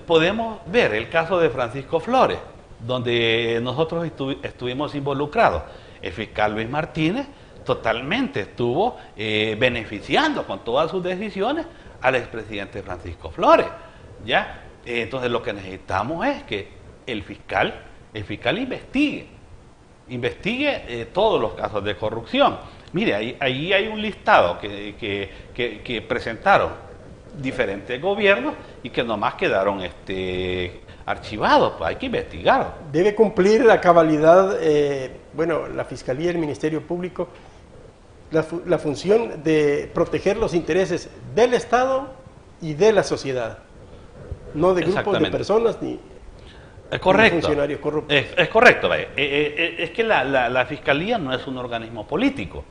Podemos ver el caso de Francisco Flores, donde nosotros estuvimos involucrados. El fiscal Luis Martínez totalmente estuvo beneficiando con todas sus decisiones al expresidente Francisco Flores, ¿ya? Entonces lo que necesitamos es que el fiscal investigue todos los casos de corrupción. Mire, ahí hay un listado que presentaron diferentes gobiernos y que nomás quedaron archivados, pues hay que investigar. Debe cumplir a cabalidad, la Fiscalía y el Ministerio Público la función de proteger los intereses del Estado y de la sociedad, no de grupos de personas ni funcionarios corruptos. Es correcto. Es que la Fiscalía no es un organismo político.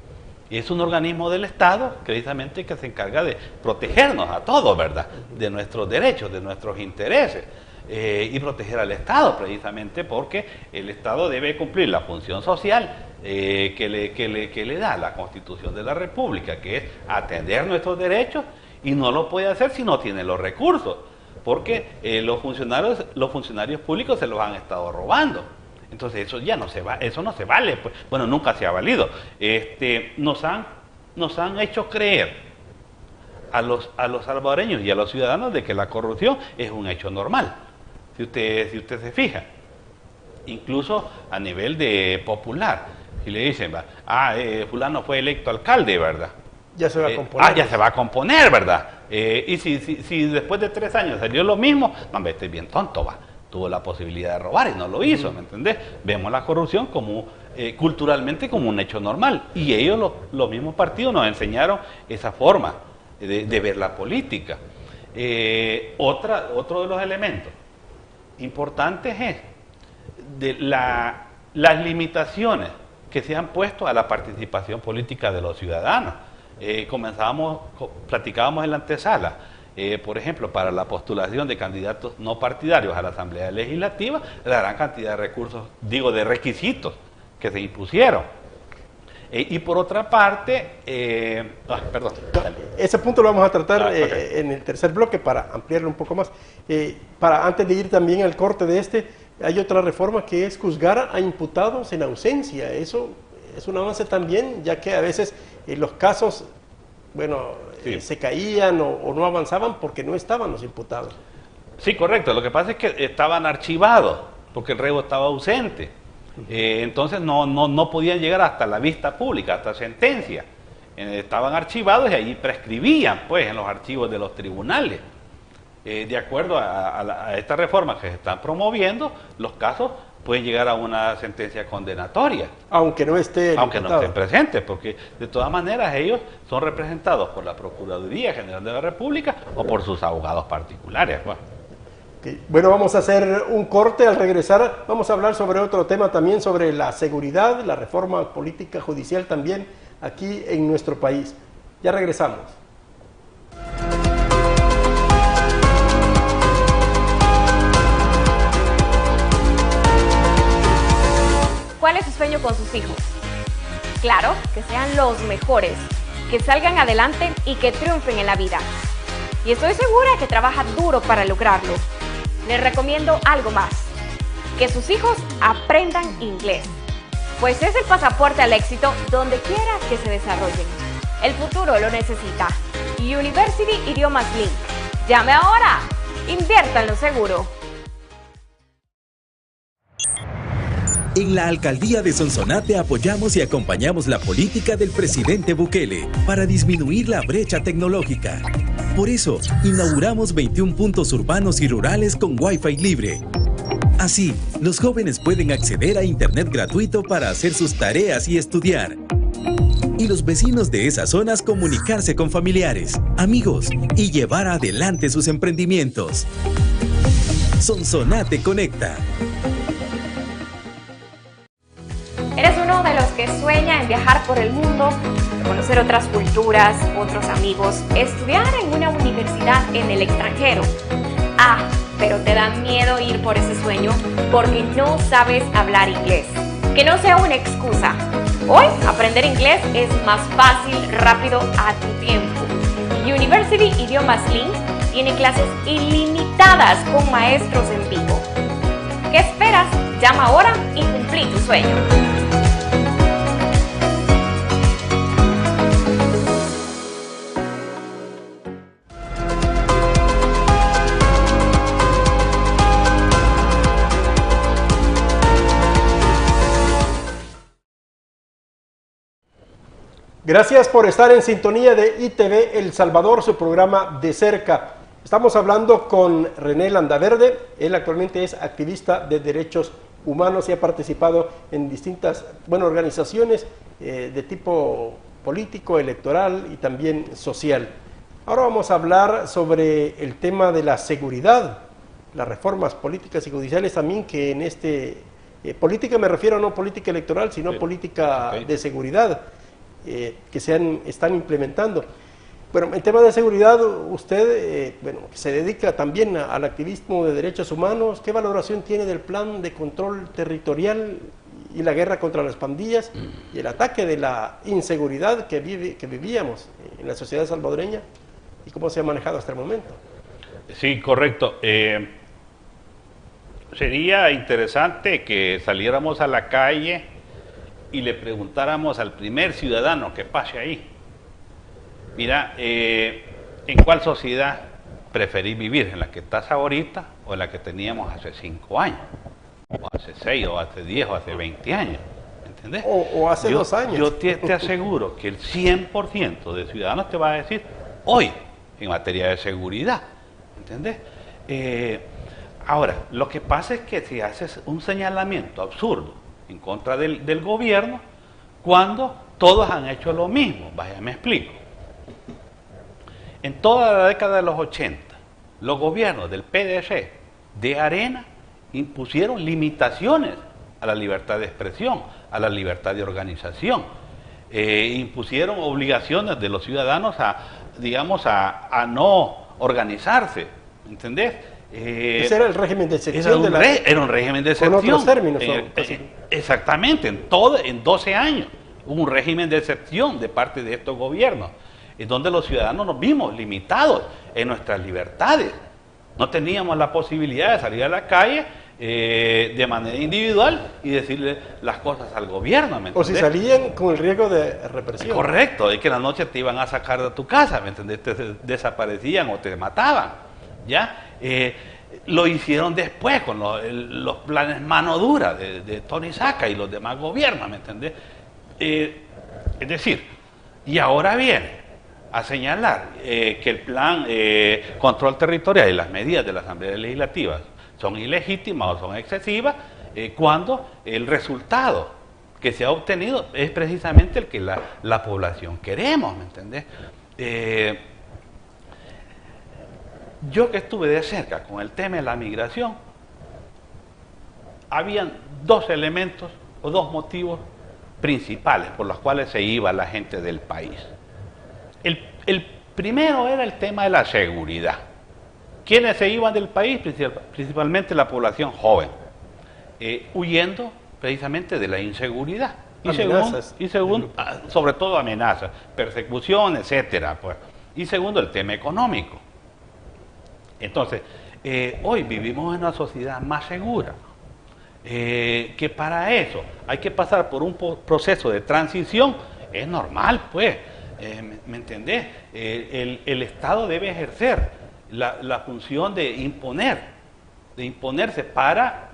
Es un organismo del Estado, precisamente, que se encarga de protegernos a todos, ¿verdad? De nuestros derechos, de nuestros intereses. Y proteger al Estado, precisamente porque el Estado debe cumplir la función social que le da la Constitución de la República, que es atender nuestros derechos, y no lo puede hacer si no tiene los recursos, porque los funcionarios públicos se los han estado robando. Entonces eso ya no se va, eso no se vale, pues. Bueno, nunca se ha valido. Nos han hecho creer a los salvadoreños y a los ciudadanos de que la corrupción es un hecho normal. Si usted se fija, incluso a nivel de popular, si le dicen, fulano fue electo alcalde, ¿verdad? Ya se va a componer. Ya se va a componer, ¿verdad? Y si después de 3 años salió lo mismo, no, este es bien tonto, va. Tuvo la posibilidad de robar y no lo hizo, ¿me entendés? Vemos la corrupción como culturalmente como un hecho normal. Y ellos, los mismos partidos, nos enseñaron esa forma de ver la política. Otro de los elementos importantes es de las limitaciones que se han puesto a la participación política de los ciudadanos. Platicábamos en la antesala, por ejemplo, para la postulación de candidatos no partidarios a la Asamblea Legislativa, la gran cantidad de recursos, de requisitos que se impusieron. Y por otra parte, perdón. Ese punto lo vamos a tratar Okay. en el tercer bloque para ampliarlo un poco más. Antes de ir también al corte de hay otra reforma que es juzgar a imputados en ausencia. Eso es un avance también, ya que a veces los casos, sí, se caían o no avanzaban porque no estaban los imputados. Sí, correcto. Lo que pasa es que estaban archivados porque el reo estaba ausente. Entonces no podían llegar hasta la vista pública, hasta sentencia. Estaban archivados y ahí prescribían, pues, en los archivos de los tribunales. De acuerdo a esta reforma que se están promoviendo, los casos pueden llegar a una sentencia condenatoria. Aunque no esté el Aunque no imputado. estén presentes, porque de todas maneras ellos son representados por la Procuraduría General de la República o por sus abogados particulares. Pues. Okay. Bueno, vamos a hacer un corte. Al regresar vamos a hablar sobre otro tema también, sobre la seguridad, la reforma política judicial también aquí en nuestro país. Ya regresamos. ¿Cuál es su sueño con sus hijos? Claro, que sean los mejores, que salgan adelante y que triunfen en la vida. Y estoy segura que trabaja duro para lograrlo. Les recomiendo algo más, que sus hijos aprendan inglés, pues es el pasaporte al éxito donde quiera que se desarrollen. El futuro lo necesita. University Idiomas Link. Llame ahora, inviértanlo seguro. En la Alcaldía de Sonsonate apoyamos y acompañamos la política del presidente Bukele para disminuir la brecha tecnológica. Por eso, inauguramos 21 puntos urbanos y rurales con Wi-Fi libre. Así, los jóvenes pueden acceder a Internet gratuito para hacer sus tareas y estudiar. Y los vecinos de esas zonas comunicarse con familiares, amigos y llevar adelante sus emprendimientos. Sonsonate Conecta. ¿Eres uno de los que sueña en viajar por el mundo, conocer otras culturas, otros amigos, estudiar en una universidad en el extranjero? Pero te da miedo ir por ese sueño porque no sabes hablar inglés. Que no sea una excusa. Hoy aprender inglés es más fácil, rápido, a tu tiempo. University Idiomas Link tiene clases ilimitadas con maestros en vivo. ¿Qué esperas? Llama ahora y cumplí tu sueño. Gracias por estar en sintonía de ITV El Salvador, su programa De Cerca. Estamos hablando con René Landaverde. Él actualmente es activista de derechos humanos y ha participado en distintas organizaciones de tipo político, electoral y también social. Ahora vamos a hablar sobre el tema de la seguridad, las reformas políticas y judiciales también, que en política me refiero no política electoral, sino política de seguridad. que están implementando. Bueno, en tema de seguridad, usted bueno, se dedica también al activismo de derechos humanos. ¿Qué valoración tiene del plan de control territorial y la guerra contra las pandillas y el ataque de la inseguridad que vivíamos en la sociedad salvadoreña y cómo se ha manejado hasta el momento? Sí, correcto. Sería interesante que saliéramos a la calle y le preguntáramos al primer ciudadano que pase ahí: mira, ¿en cuál sociedad preferís vivir? ¿En la que estás ahorita o en la que teníamos hace 5 años? O hace 6, o hace 10, o hace 20 años. ¿Entendés? O hace 2 años. Yo te aseguro que el 100% de ciudadanos te va a decir hoy en materia de seguridad. ¿Entendés? Ahora, lo que pasa es que si haces un señalamiento absurdo en contra del gobierno, cuando todos han hecho lo mismo. Vaya, me explico. En toda la década de los 80, los gobiernos del PDC de Arena impusieron limitaciones a la libertad de expresión, a la libertad de organización. Impusieron obligaciones de los ciudadanos a no organizarse. ¿Entendés? Ese era el régimen de excepción. Era un régimen de excepción. Con otros términos. Exactamente, en 12 años hubo un régimen de excepción de parte de estos gobiernos, en donde los ciudadanos nos vimos limitados en nuestras libertades. No teníamos la posibilidad de salir a la calle de manera individual y decirle las cosas al gobierno. ¿me o si salían con el riesgo de represión. Correcto, es que en la noche te iban a sacar de tu casa, ¿me entendés? Te desaparecían o te mataban. ¿Ya? Lo hicieron después con los planes mano dura de Tony Saca y los demás gobiernos, ¿me entendés? Es decir, y ahora viene a señalar que el plan control territorial y las medidas de la Asamblea Legislativa son ilegítimas o son excesivas, cuando el resultado que se ha obtenido es precisamente el que la población queremos, ¿me entendés? Yo que estuve de cerca con el tema de la migración, habían 2 elementos o 2 motivos principales por los cuales se iba la gente del país. El primero era el tema de la seguridad. ¿Quiénes se iban del país? Principalmente la población joven, huyendo precisamente de la inseguridad. Y segundo, sobre todo amenazas, persecución, etcétera, pues. Y segundo, el tema económico. Entonces, hoy vivimos en una sociedad más segura, que para eso hay que pasar por un proceso de transición. Es normal, pues, ¿me entendés? El Estado debe ejercer la función de imponerse para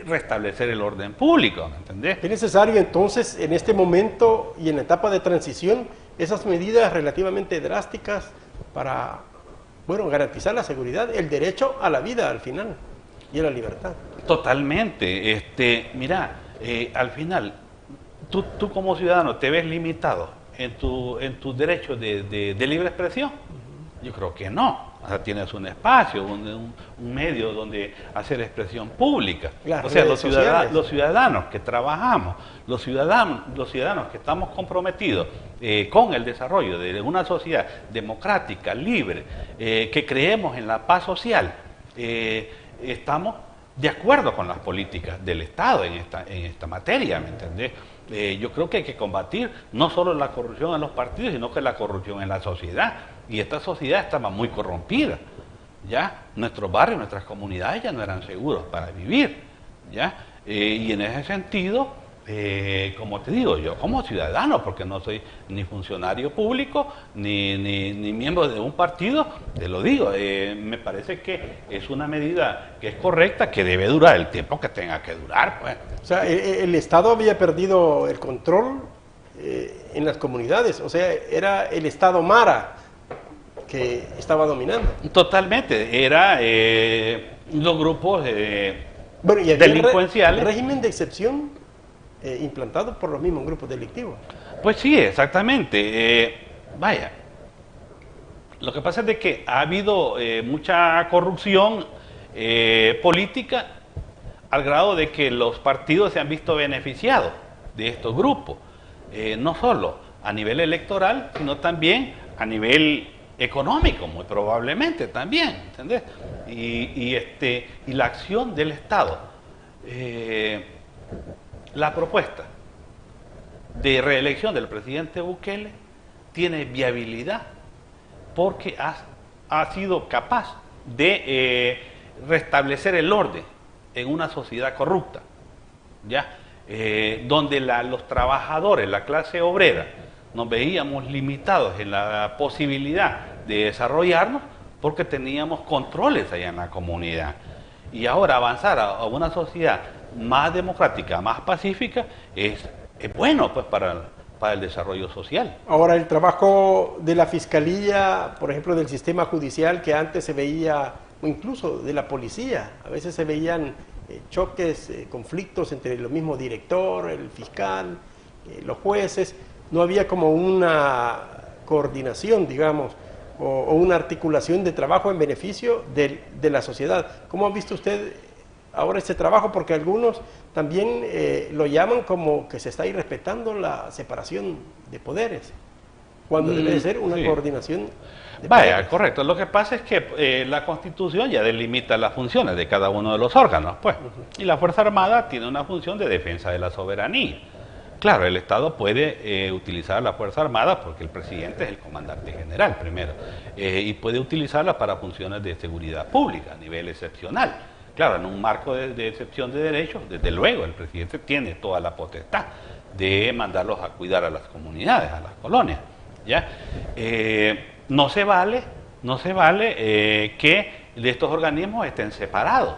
restablecer el orden público, ¿me entendés? Es necesario entonces, en este momento y en la etapa de transición, esas medidas relativamente drásticas para... bueno, garantizar la seguridad, el derecho a la vida al final y a la libertad. Totalmente. Mira, al final, tú como ciudadano te ves limitado en tu derecho de libre expresión. Yo creo que no. O sea, tienes un espacio, un medio donde hacer expresión pública. O sea, los ciudadanos que trabajamos, los ciudadanos que estamos comprometidos con el desarrollo de una sociedad democrática, libre, que creemos en la paz social, estamos de acuerdo con las políticas del Estado en esta materia, ¿me entendés? Yo creo que hay que combatir no solo la corrupción en los partidos, sino que la corrupción en la sociedad. Y esta sociedad estaba muy corrompida, ¿ya? Nuestros barrios, nuestras comunidades ya no eran seguros para vivir, ¿ya? Y en ese sentido, como te digo, yo como ciudadano, porque no soy ni funcionario público, ni miembro de un partido, te lo digo, me parece que es una medida que es correcta, que debe durar el tiempo que tenga que durar, pues. O sea, el Estado había perdido el control en las comunidades, o sea, era el Estado Mara que estaba dominando. Totalmente, era los grupos bueno, y delincuenciales. El régimen de excepción implantado por los mismos grupos delictivos. Pues sí, exactamente. Vaya, lo que pasa es de que ha habido mucha corrupción política al grado de que los partidos se han visto beneficiados de estos grupos. No solo a nivel electoral, sino también a nivel económico, muy probablemente también, ¿entendés? Y la acción del Estado, la propuesta de reelección del presidente Bukele tiene viabilidad porque ha sido capaz de restablecer el orden en una sociedad corrupta, ¿ya? Donde los trabajadores, la clase obrera, nos veíamos limitados en la posibilidad de desarrollarnos porque teníamos controles allá en la comunidad. Y ahora avanzar a una sociedad más democrática, más pacífica, es bueno pues para el desarrollo social. Ahora, el trabajo de la Fiscalía, por ejemplo, del sistema judicial, que antes se veía, o incluso de la policía, a veces se veían choques, conflictos entre el mismo director, el fiscal, los jueces, no había como una coordinación, digamos, o una articulación de trabajo en beneficio de la sociedad. ¿Cómo ha visto usted ahora este trabajo? Porque algunos también lo llaman como que se está irrespetando la separación de poderes, cuando debe de ser una coordinación de poderes. Correcto. Lo que pasa es que la Constitución ya delimita las funciones de cada uno de los órganos, pues. Y la Fuerza Armada tiene una función de defensa de la soberanía. Claro, el Estado puede utilizar la Fuerza Armada porque el presidente es el comandante general primero, y puede utilizarla para funciones de seguridad pública a nivel excepcional. Claro, en un marco de excepción de derechos, desde luego, el presidente tiene toda la potestad de mandarlos a cuidar a las comunidades, a las colonias, ¿ya? No se vale que estos organismos estén separados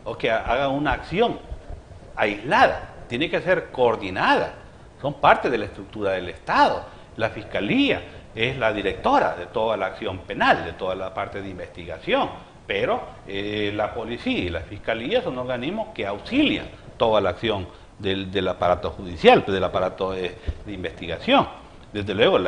o que hagan una acción aislada. Tiene que ser coordinada, son parte de la estructura del Estado. La Fiscalía es la directora de toda la acción penal, de toda la parte de investigación, pero la policía y la Fiscalía son organismos que auxilian toda la acción del aparato judicial, del aparato de investigación. Desde luego,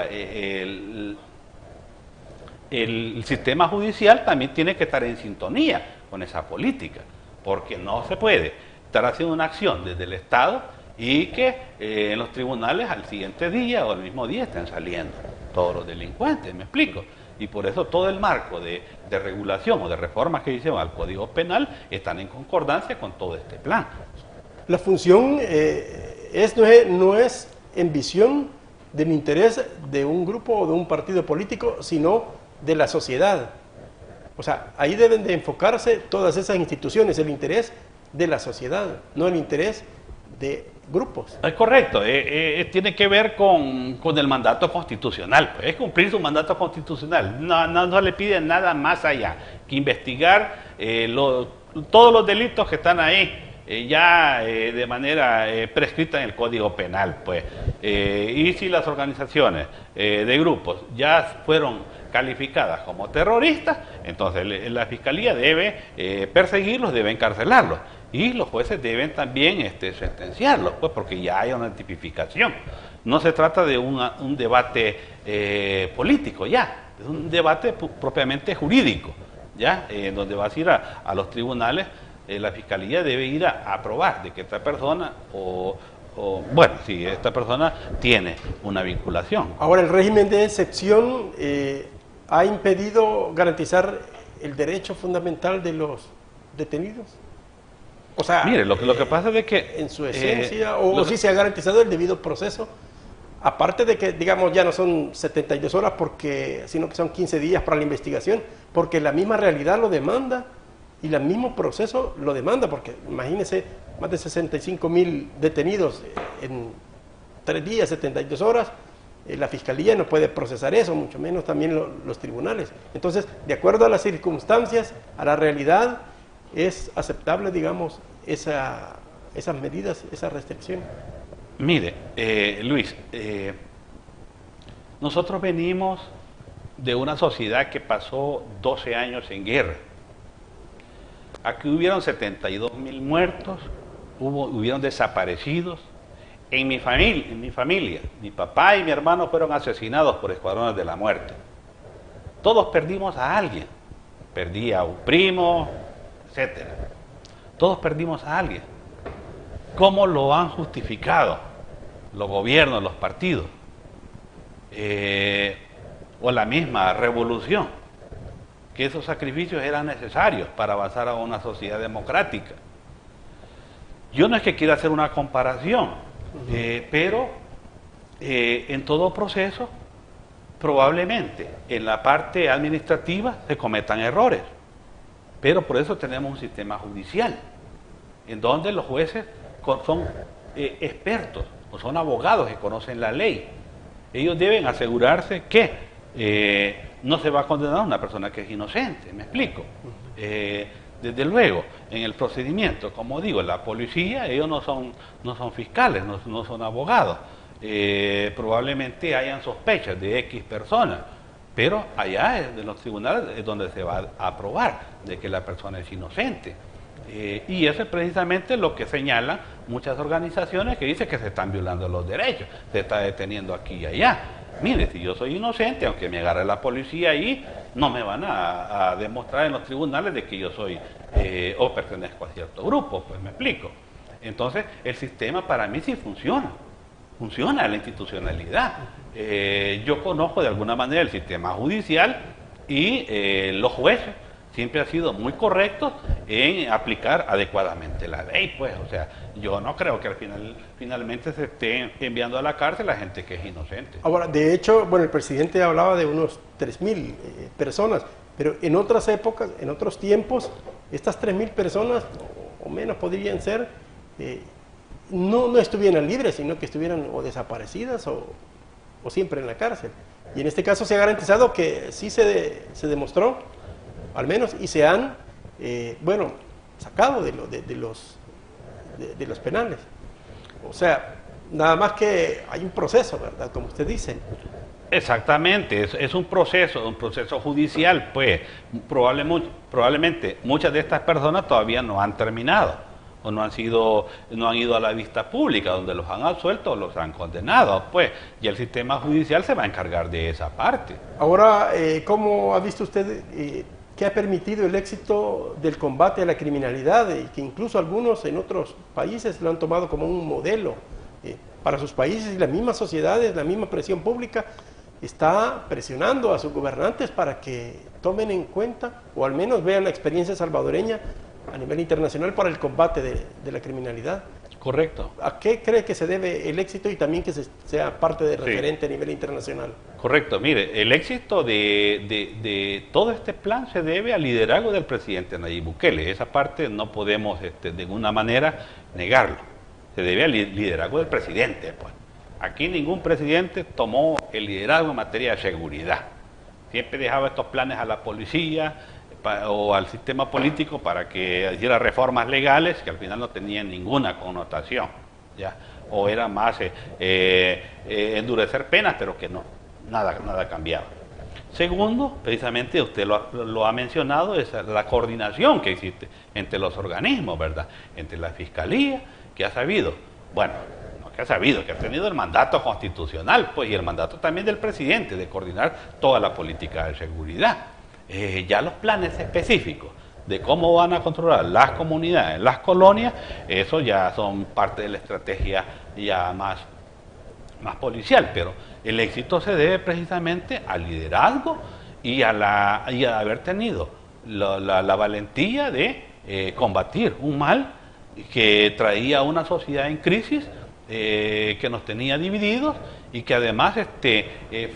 el sistema judicial también tiene que estar en sintonía con esa política, porque no se puede estar haciendo una acción desde el Estado y que en los tribunales al siguiente día o al mismo día estén saliendo todos los delincuentes, ¿me explico? Y por eso todo el marco de regulación o de reformas que hicieron al Código Penal están en concordancia con todo este plan. La función no es en visión del interés de un grupo o de un partido político, sino de la sociedad. O sea, ahí deben de enfocarse todas esas instituciones, el interés de la sociedad, no el interés de grupos. Es correcto, tiene que ver con el mandato constitucional, pues, es cumplir su mandato constitucional, no le piden nada más allá que investigar todos los delitos que están ahí ya de manera prescrita en el Código Penal, pues. Y si las organizaciones de grupos ya fueron calificadas como terroristas, entonces la Fiscalía debe perseguirlos, debe encarcelarlos, y los jueces deben también sentenciarlos, pues, porque ya hay una tipificación. No se trata de un debate político, ya, es un debate propiamente jurídico, ya, donde vas a ir a los tribunales. La Fiscalía debe ir a probar de que esta persona si esta persona tiene una vinculación. Ahora, el régimen de excepción ha impedido garantizar el derecho fundamental de los detenidos. O sea, mire, lo que pasa es que en su esencia, sí se ha garantizado el debido proceso, aparte de que, digamos, ya no son 72 horas, sino que son 15 días para la investigación, porque la misma realidad lo demanda y el mismo proceso lo demanda, porque imagínense, más de 65.000 detenidos en 3 días, 72 horas, la Fiscalía no puede procesar eso, mucho menos también los tribunales. Entonces, de acuerdo a las circunstancias, a la realidad, es aceptable, digamos, esas medidas, esa restricción. Mire, Luis, nosotros venimos de una sociedad que pasó 12 años en guerra. Aquí hubieron 72.000 muertos, hubieron desaparecidos. En mi familia, mi papá y mi hermano fueron asesinados por escuadrones de la muerte. Todos perdimos a alguien. Perdí a un primo, etc. Todos perdimos a alguien. ¿Cómo lo han justificado los gobiernos, los partidos? o la misma revolución, que esos sacrificios eran necesarios para avanzar a una sociedad democrática. Yo no es que quiera hacer una comparación, pero en todo proceso, probablemente en la parte administrativa se cometan errores, pero por eso tenemos un sistema judicial, en donde los jueces son expertos o son abogados que conocen la ley. Ellos deben asegurarse que no se va a condenar a una persona que es inocente, ¿me explico? Desde luego, en el procedimiento, como digo, la policía, ellos no son fiscales, no son abogados. Probablemente hayan sospechas de X personas, pero allá en los tribunales es donde se va a probar de que la persona es inocente. Y eso es precisamente lo que señalan muchas organizaciones que dicen que se están violando los derechos, se está deteniendo aquí y allá. Mire, si yo soy inocente, aunque me agarre la policía ahí, no me van a demostrar en los tribunales de que yo soy o pertenezco a cierto grupo, pues me explico. Entonces, el sistema para mí sí funciona la institucionalidad. Yo conozco de alguna manera el sistema judicial y los jueces siempre han sido muy correctos en aplicar adecuadamente la ley, pues, o sea, yo no creo que finalmente se esté enviando a la cárcel a gente que es inocente. Ahora, de hecho, bueno, el presidente hablaba de unos 3.000 personas, pero en otras épocas, en otros tiempos, estas 3.000 personas o menos podrían ser, no estuvieran libres, sino que estuvieran o desaparecidas o siempre en la cárcel. Y en este caso se ha garantizado que sí se demostró, al menos, y se han, sacado de los penales. O sea, nada más que hay un proceso, ¿verdad? Como usted dice. Exactamente, es un proceso judicial, pues probablemente muchas de estas personas todavía no han terminado o no han ido a la vista pública donde los han absuelto o los han condenado, pues, y el sistema judicial se va a encargar de esa parte. Ahora, ¿cómo ha visto usted que ha permitido el éxito del combate a la criminalidad y que incluso algunos en otros países lo han tomado como un modelo para sus países, y las mismas sociedades, la misma presión pública está presionando a sus gobernantes para que tomen en cuenta o al menos vean la experiencia salvadoreña a nivel internacional para el combate de la criminalidad? Correcto. ¿A qué cree que se debe el éxito y también que sea parte de referente a nivel internacional? Correcto, mire, el éxito de todo este plan se debe al liderazgo del presidente Nayib Bukele. Esa parte no podemos de ninguna manera negarlo. Se debe al liderazgo del presidente, pues. Aquí ningún presidente tomó el liderazgo en materia de seguridad. Siempre dejaba estos planes a la policía o al sistema político para que hiciera reformas legales que al final no tenían ninguna connotación, ¿ya? O era más endurecer penas, pero que no, nada cambiaba. Segundo, precisamente usted lo ha mencionado, es la coordinación que existe entre los organismos, ¿verdad? Entre la Fiscalía, que ha sabido, bueno, no que ha sabido, que ha tenido el mandato constitucional, pues, y el mandato también del presidente de coordinar toda la política de seguridad. Ya los planes específicos de cómo van a controlar las comunidades, las colonias, eso ya son parte de la estrategia ya más policial, pero el éxito se debe precisamente al liderazgo y a haber tenido la valentía de combatir un mal que traía una sociedad en crisis, que nos tenía divididos y que además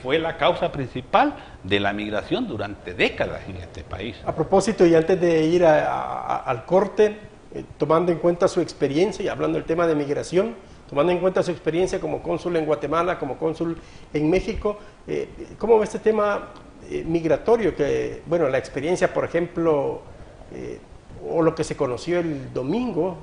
fue la causa principal de la migración durante décadas en este país. A propósito, y antes de ir al corte, tomando en cuenta su experiencia y hablando del tema de migración, tomando en cuenta su experiencia como cónsul en Guatemala, como cónsul en México, ¿cómo ve este tema migratorio? Que, bueno, la experiencia, por ejemplo, o lo que se conoció el domingo,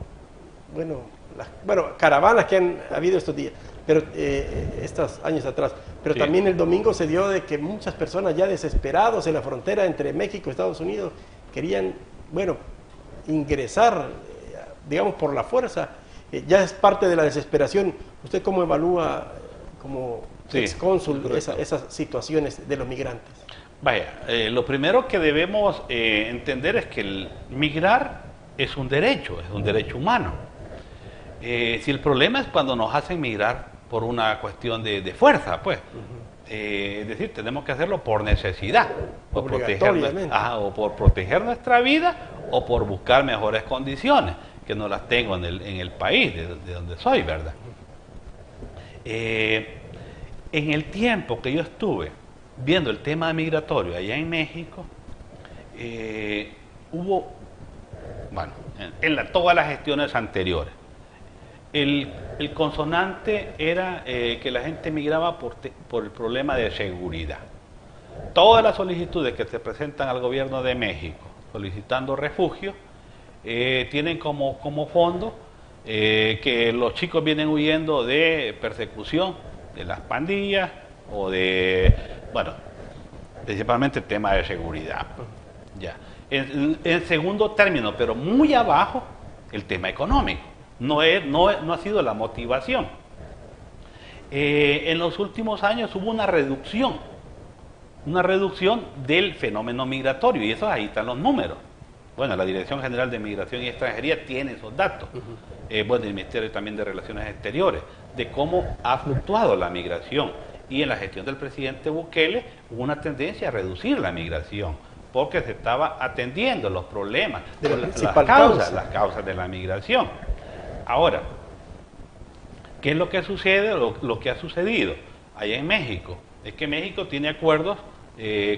caravanas que han habido estos días, pero estos años atrás, pero sí, también el domingo se dio de que muchas personas ya desesperados en la frontera entre México y Estados Unidos querían, ingresar, digamos, por la fuerza. Ya es parte de la desesperación. ¿Usted cómo evalúa como excónsul esas situaciones de los migrantes? Vaya, lo primero que debemos entender es que el migrar es un derecho humano. Si el problema es cuando nos hacen migrar por una cuestión de fuerza, pues. Es decir, tenemos que hacerlo por necesidad, o por proteger nuestra vida, o por buscar mejores condiciones, que no las tengo en el país de donde soy, ¿verdad? En el tiempo que yo estuve viendo el tema migratorio allá en México, hubo, bueno, todas las gestiones anteriores, el consonante era que la gente migraba por el problema de seguridad. Todas las solicitudes que se presentan al gobierno de México solicitando refugio tienen como fondo que los chicos vienen huyendo de persecución de las pandillas o de, bueno, principalmente el tema de seguridad. Ya. En segundo término, pero muy abajo, el tema económico. No ha sido la motivación. En los últimos años hubo una reducción del fenómeno migratorio, y eso ahí están los números. Bueno, la Dirección General de Migración y Extranjería tiene esos datos. Bueno, el Ministerio también de Relaciones Exteriores, de cómo ha fluctuado la migración. Y en la gestión del presidente Bukele hubo una tendencia a reducir la migración, porque se estaba atendiendo los problemas, las causas de la migración. Ahora, ¿qué es lo que sucede? Lo que ha sucedido allá en México es que México tiene acuerdos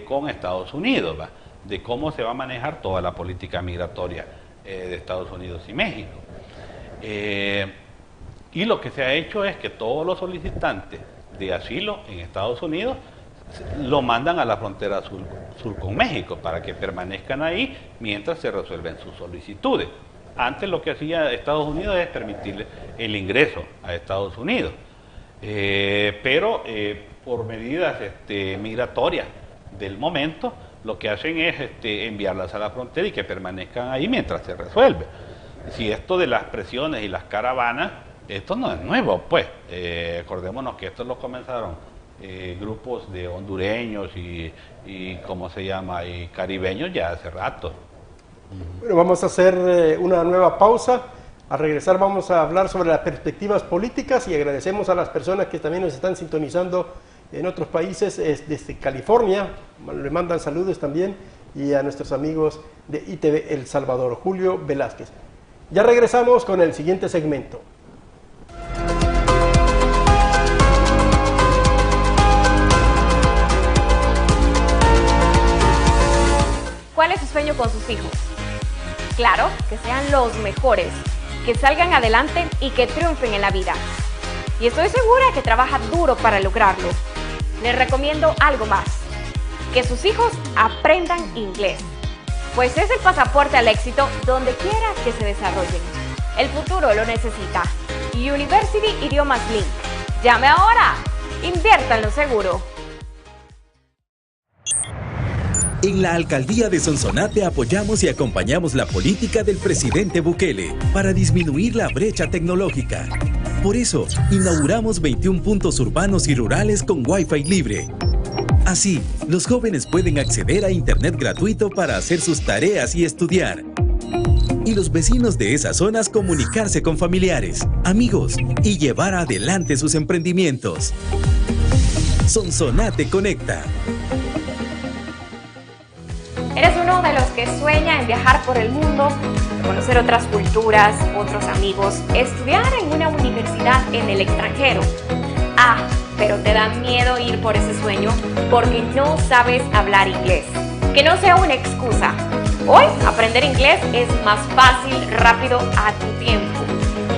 con Estados Unidos, ¿va?, de cómo se va a manejar toda la política migratoria de Estados Unidos y México. Y lo que se ha hecho es que todos los solicitantes de asilo en Estados Unidos lo mandan a la frontera sur con México para que permanezcan ahí mientras se resuelven sus solicitudes. Antes lo que hacía Estados Unidos es permitirle el ingreso a Estados Unidos, pero por medidas migratorias del momento, lo que hacen es enviarlas a la frontera y que permanezcan ahí mientras se resuelve. Si esto de las presiones y las caravanas, esto no es nuevo, pues. Acordémonos que esto lo comenzaron grupos de hondureños y ¿cómo se llama?, y caribeños ya hace rato. Bueno, vamos a hacer una nueva pausa. Al regresar vamos a hablar sobre las perspectivas políticas y agradecemos a las personas que también nos están sintonizando en otros países, desde California, le mandan saludos también, y a nuestros amigos de ITV El Salvador. Julio Velázquez. Ya regresamos con el siguiente segmento. ¿Cuál es su sueño con sus hijos? Claro, que sean los mejores, que salgan adelante y que triunfen en la vida. Y estoy segura que trabaja duro para lograrlo. Les recomiendo algo más, que sus hijos aprendan inglés, pues es el pasaporte al éxito donde quiera que se desarrollen. El futuro lo necesita. University Idiomas Link. Llame ahora, inviértanlo seguro. En la Alcaldía de Sonsonate apoyamos y acompañamos la política del presidente Bukele para disminuir la brecha tecnológica. Por eso, inauguramos 21 puntos urbanos y rurales con Wi-Fi libre. Así, los jóvenes pueden acceder a Internet gratuito para hacer sus tareas y estudiar. Y los vecinos de esas zonas comunicarse con familiares, amigos y llevar adelante sus emprendimientos. Sonsonate Conecta. ¿Eres uno de los que sueña en viajar por el mundo, conocer otras culturas, otros amigos, estudiar en una universidad en el extranjero? Ah, pero te da miedo ir por ese sueño porque no sabes hablar inglés. Que no sea una excusa. Hoy aprender inglés es más fácil, rápido, a tu tiempo.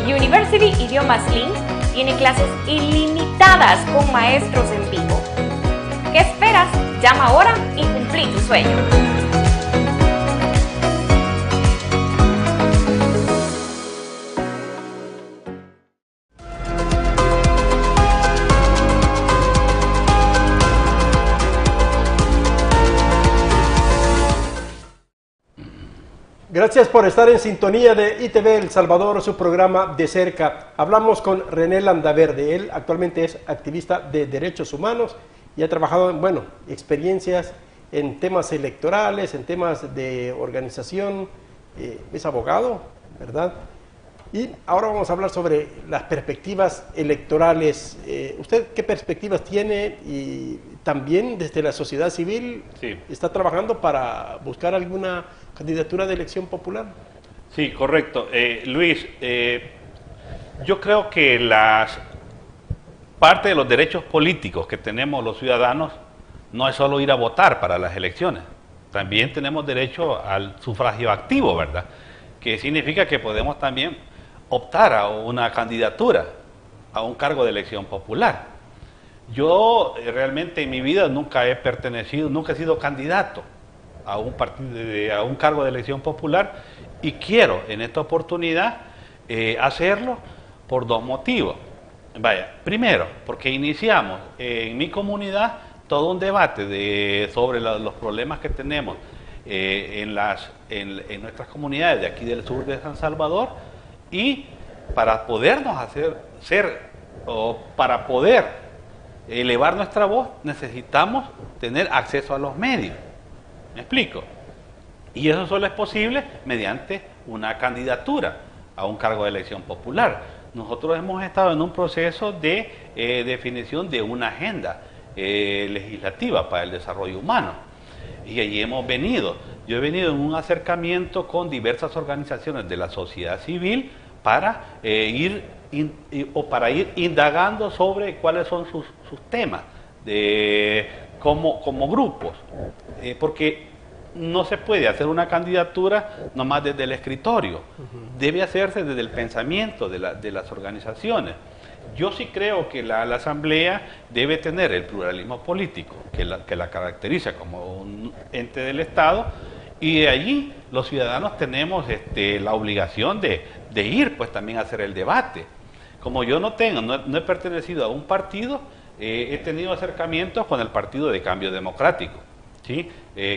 University Idiomas Link tiene clases ilimitadas con maestros en vivo. ¿Qué esperas? Llama ahora y cumplí tu sueño. Gracias por estar en sintonía de ITV El Salvador, su programa De Cerca. Hablamos con René Landaverde. Él actualmente es activista de derechos humanos y ha trabajado en, experiencias en temas electorales, en temas de organización. Es abogado, ¿verdad? Y ahora vamos a hablar sobre las perspectivas electorales. ¿Usted qué perspectivas tiene? Y también desde la sociedad civil, Sí. ¿está trabajando para buscar alguna candidatura de elección popular? Sí, correcto. Luis, yo creo que parte de los derechos políticos que tenemos los ciudadanos no es solo ir a votar para las elecciones, también tenemos derecho al sufragio activo, ¿verdad? Que significa que podemos también optar a una candidatura, a un cargo de elección popular. Yo realmente en mi vida nunca he sido candidato a un a un cargo de elección popular, y quiero en esta oportunidad hacerlo por dos motivos. Vaya, primero, porque iniciamos en mi comunidad todo un debate sobre los problemas que tenemos en nuestras comunidades de aquí del sur de San Salvador, y para podernos para poder elevar nuestra voz necesitamos tener acceso a los medios. ¿Me explico? Y eso solo es posible mediante una candidatura a un cargo de elección popular. Nosotros hemos estado en un proceso de definición de una agenda legislativa para el desarrollo humano. Y allí hemos venido. Yo he venido en un acercamiento con diversas organizaciones de la sociedad civil para ir indagando sobre cuáles son sus temas como grupos. Porque no se puede hacer una candidatura nomás desde el escritorio. Debe hacerse desde el pensamiento de las organizaciones. Yo sí creo que la Asamblea debe tener el pluralismo político que la caracteriza como un ente del Estado, y de allí los ciudadanos tenemos la obligación de ir pues también a hacer el debate. Como yo no he pertenecido a un partido, he tenido acercamientos con el Partido de Cambio Democrático. ¿Sí?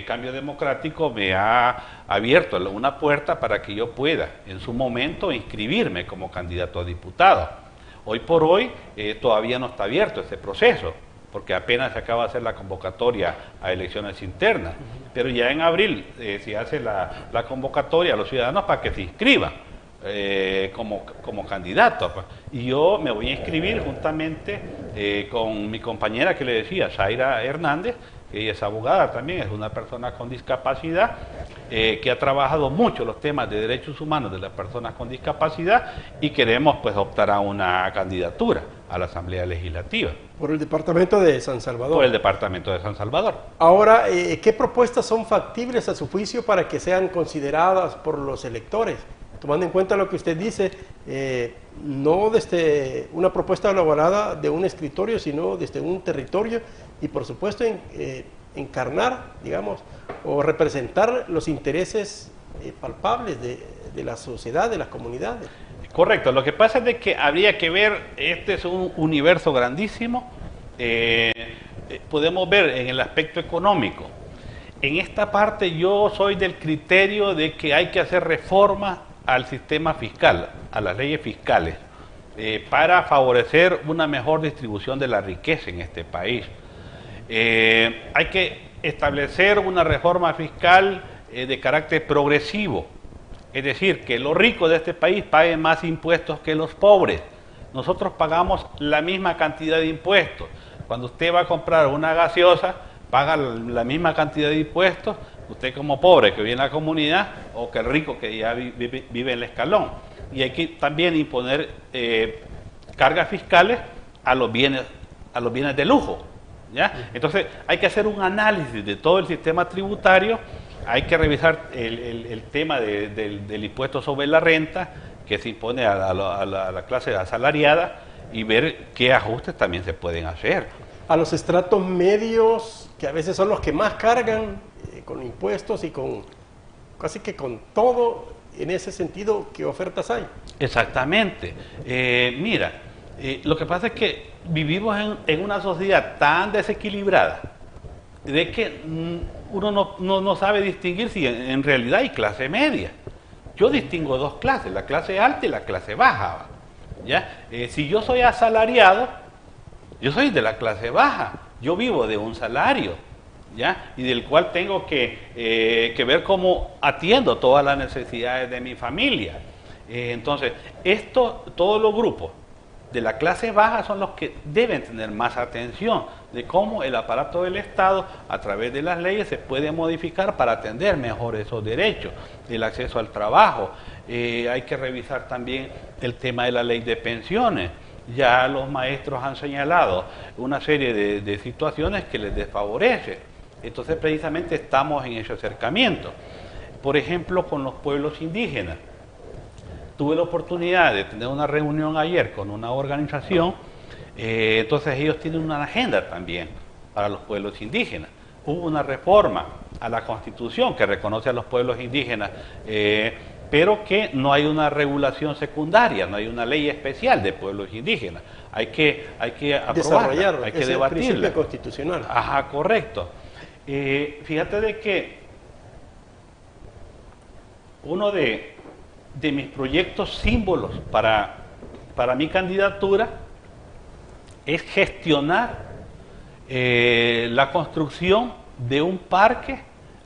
Cambio Democrático me ha abierto una puerta para que yo pueda en su momento inscribirme como candidato a diputado. Hoy por hoy todavía no está abierto ese proceso, porque apenas se acaba de hacer la convocatoria a elecciones internas, pero ya en abril se hace la convocatoria a los ciudadanos para que se inscriban como candidato. Y yo me voy a inscribir juntamente con mi compañera que le decía, Zaira Hernández, que ella es abogada también, es una persona con discapacidad, que ha trabajado mucho los temas de derechos humanos de las personas con discapacidad, y queremos pues optar a una candidatura a la Asamblea Legislativa. Por el Departamento de San Salvador. Por el Departamento de San Salvador. Ahora, ¿qué propuestas son factibles a su juicio para que sean consideradas por los electores? Tomando en cuenta lo que usted dice, no desde una propuesta elaborada de un escritorio, sino desde un territorio, y por supuesto encarnar, digamos, o representar los intereses palpables de la sociedad, de las comunidades. Correcto, lo que pasa es de que habría que ver, este es un universo grandísimo, podemos ver en el aspecto económico. En esta parte yo soy del criterio de que hay que hacer reformas al sistema fiscal, a las leyes fiscales, para favorecer una mejor distribución de la riqueza en este país. Hay que establecer una reforma fiscal de carácter progresivo, es decir, que los ricos de este país paguen más impuestos que los pobres. Nosotros pagamos la misma cantidad de impuestos. Cuando usted va a comprar una gaseosa, paga la misma cantidad de impuestos, usted como pobre que vive en la comunidad, o que el rico que ya vive en el escalón. Y hay que también imponer cargas fiscales a los bienes de lujo, ¿ya? Entonces hay que hacer un análisis de todo el sistema tributario, hay que revisar el tema del impuesto sobre la renta que se impone a la clase asalariada, y ver qué ajustes también se pueden hacer. A los estratos medios, que a veces son los que más cargan con impuestos y casi que con todo, en ese sentido, ¿qué ofertas hay? Exactamente. Mira, lo que pasa es que vivimos en una sociedad tan desequilibrada de que uno no sabe distinguir si en realidad hay clase media. Yo distingo dos clases, la clase alta y la clase baja, ¿ya? Si yo soy asalariado, yo soy de la clase baja, yo vivo de un salario, ¿ya? Y del cual tengo que ver cómo atiendo todas las necesidades de mi familia. Entonces, todos los grupos de la clase baja son los que deben tener más atención de cómo el aparato del Estado, a través de las leyes, se puede modificar para atender mejor esos derechos, el acceso al trabajo. Hay que revisar también el tema de la ley de pensiones. Ya los maestros han señalado una serie de situaciones que les desfavorece. Entonces, precisamente estamos en ese acercamiento. Por ejemplo, con los pueblos indígenas. Tuve la oportunidad de tener una reunión ayer con una organización, entonces ellos tienen una agenda también para los pueblos indígenas. Hubo una reforma a la Constitución que reconoce a los pueblos indígenas, pero que no hay una regulación secundaria, no hay una ley especial de pueblos indígenas. Hay que aprobarla, hay que debatirla. Es el principio constitucional. Ajá, correcto. Fíjate de que uno de mis proyectos símbolos para mi candidatura es gestionar la construcción de un parque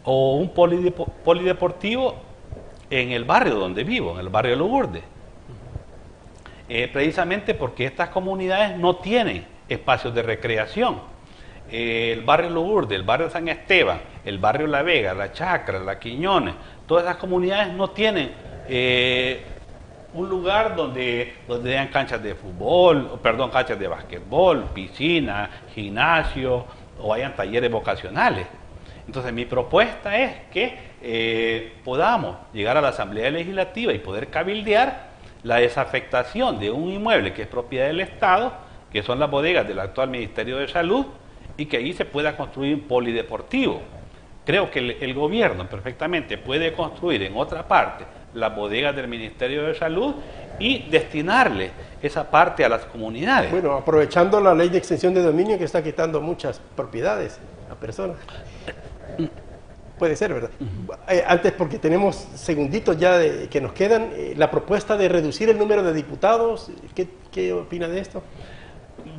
o un polideportivo en el barrio donde vivo, en el barrio de Lourdes. Precisamente porque estas comunidades no tienen espacios de recreación. El barrio Lourdes, el barrio San Esteban, el barrio La Vega, La Chacra, La Quiñones, todas esas comunidades no tienen un lugar donde hayan canchas de fútbol, canchas de basquetbol, piscina, gimnasio o hayan talleres vocacionales. Entonces mi propuesta es que podamos llegar a la Asamblea Legislativa y poder cabildear la desafectación de un inmueble que es propiedad del Estado, que son las bodegas del actual Ministerio de Salud, y que ahí se pueda construir un polideportivo. Creo que el gobierno perfectamente puede construir en otra parte las bodegas del Ministerio de Salud y destinarle esa parte a las comunidades. Bueno, aprovechando la ley de extensión de dominio que está quitando muchas propiedades a personas. Puede ser, ¿verdad? Antes, porque tenemos segunditos ya que nos quedan, la propuesta de reducir el número de diputados, ¿qué opina de esto?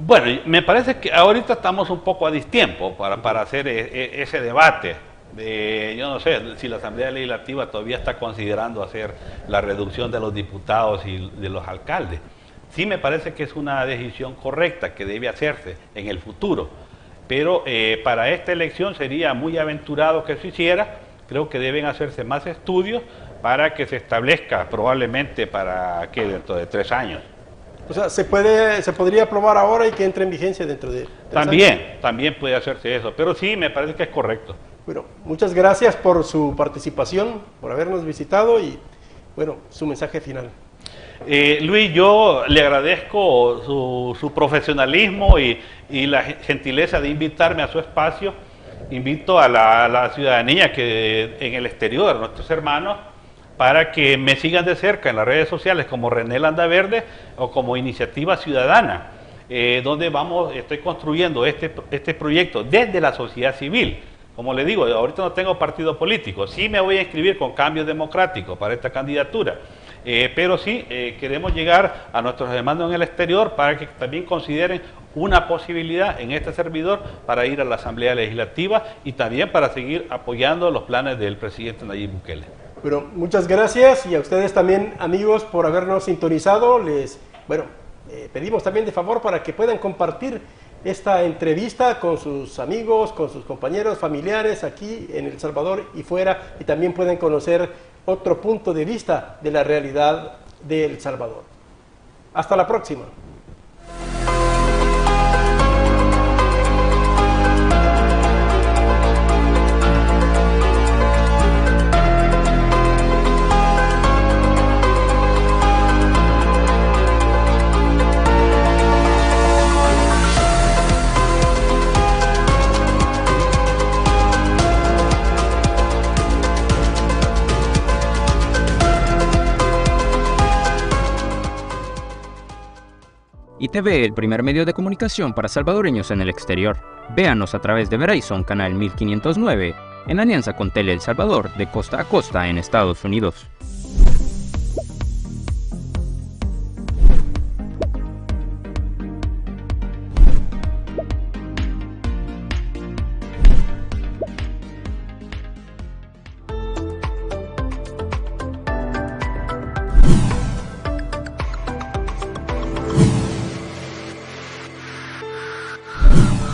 Bueno, me parece que ahorita estamos un poco a distiempo para hacer ese debate. Yo no sé si la Asamblea Legislativa todavía está considerando hacer la reducción de los diputados y de los alcaldes. Sí me parece que es una decisión correcta que debe hacerse en el futuro, pero para esta elección sería muy aventurado que se hiciera. Creo que deben hacerse más estudios para que se establezca probablemente para que dentro de 3 años. O sea, se podría aprobar ahora y que entre en vigencia dentro de 3 años. También puede hacerse eso, pero sí me parece que es correcto. Bueno, muchas gracias por su participación, por habernos visitado y, bueno, su mensaje final. Luis, yo le agradezco su profesionalismo y la gentileza de invitarme a su espacio. Invito a la ciudadanía que en el exterior, a nuestros hermanos, para que me sigan de cerca en las redes sociales como René Landaverde o como Iniciativa Ciudadana, donde estoy construyendo este proyecto desde la sociedad civil. Como le digo, ahorita no tengo partido político, sí me voy a inscribir con Cambio Democrático para esta candidatura, pero sí queremos llegar a nuestros hermanos en el exterior para que también consideren una posibilidad en este servidor para ir a la Asamblea Legislativa y también para seguir apoyando los planes del presidente Nayib Bukele. Bueno, muchas gracias y a ustedes también, amigos, por habernos sintonizado. Pedimos también de favor para que puedan compartir esta entrevista con sus amigos, con sus compañeros, familiares aquí en El Salvador y fuera, y también pueden conocer otro punto de vista de la realidad de El Salvador. Hasta la próxima. ITV, el primer medio de comunicación para salvadoreños en el exterior. Véanos a través de Verizon Canal 1509, en alianza con Tele El Salvador, de costa a costa en Estados Unidos.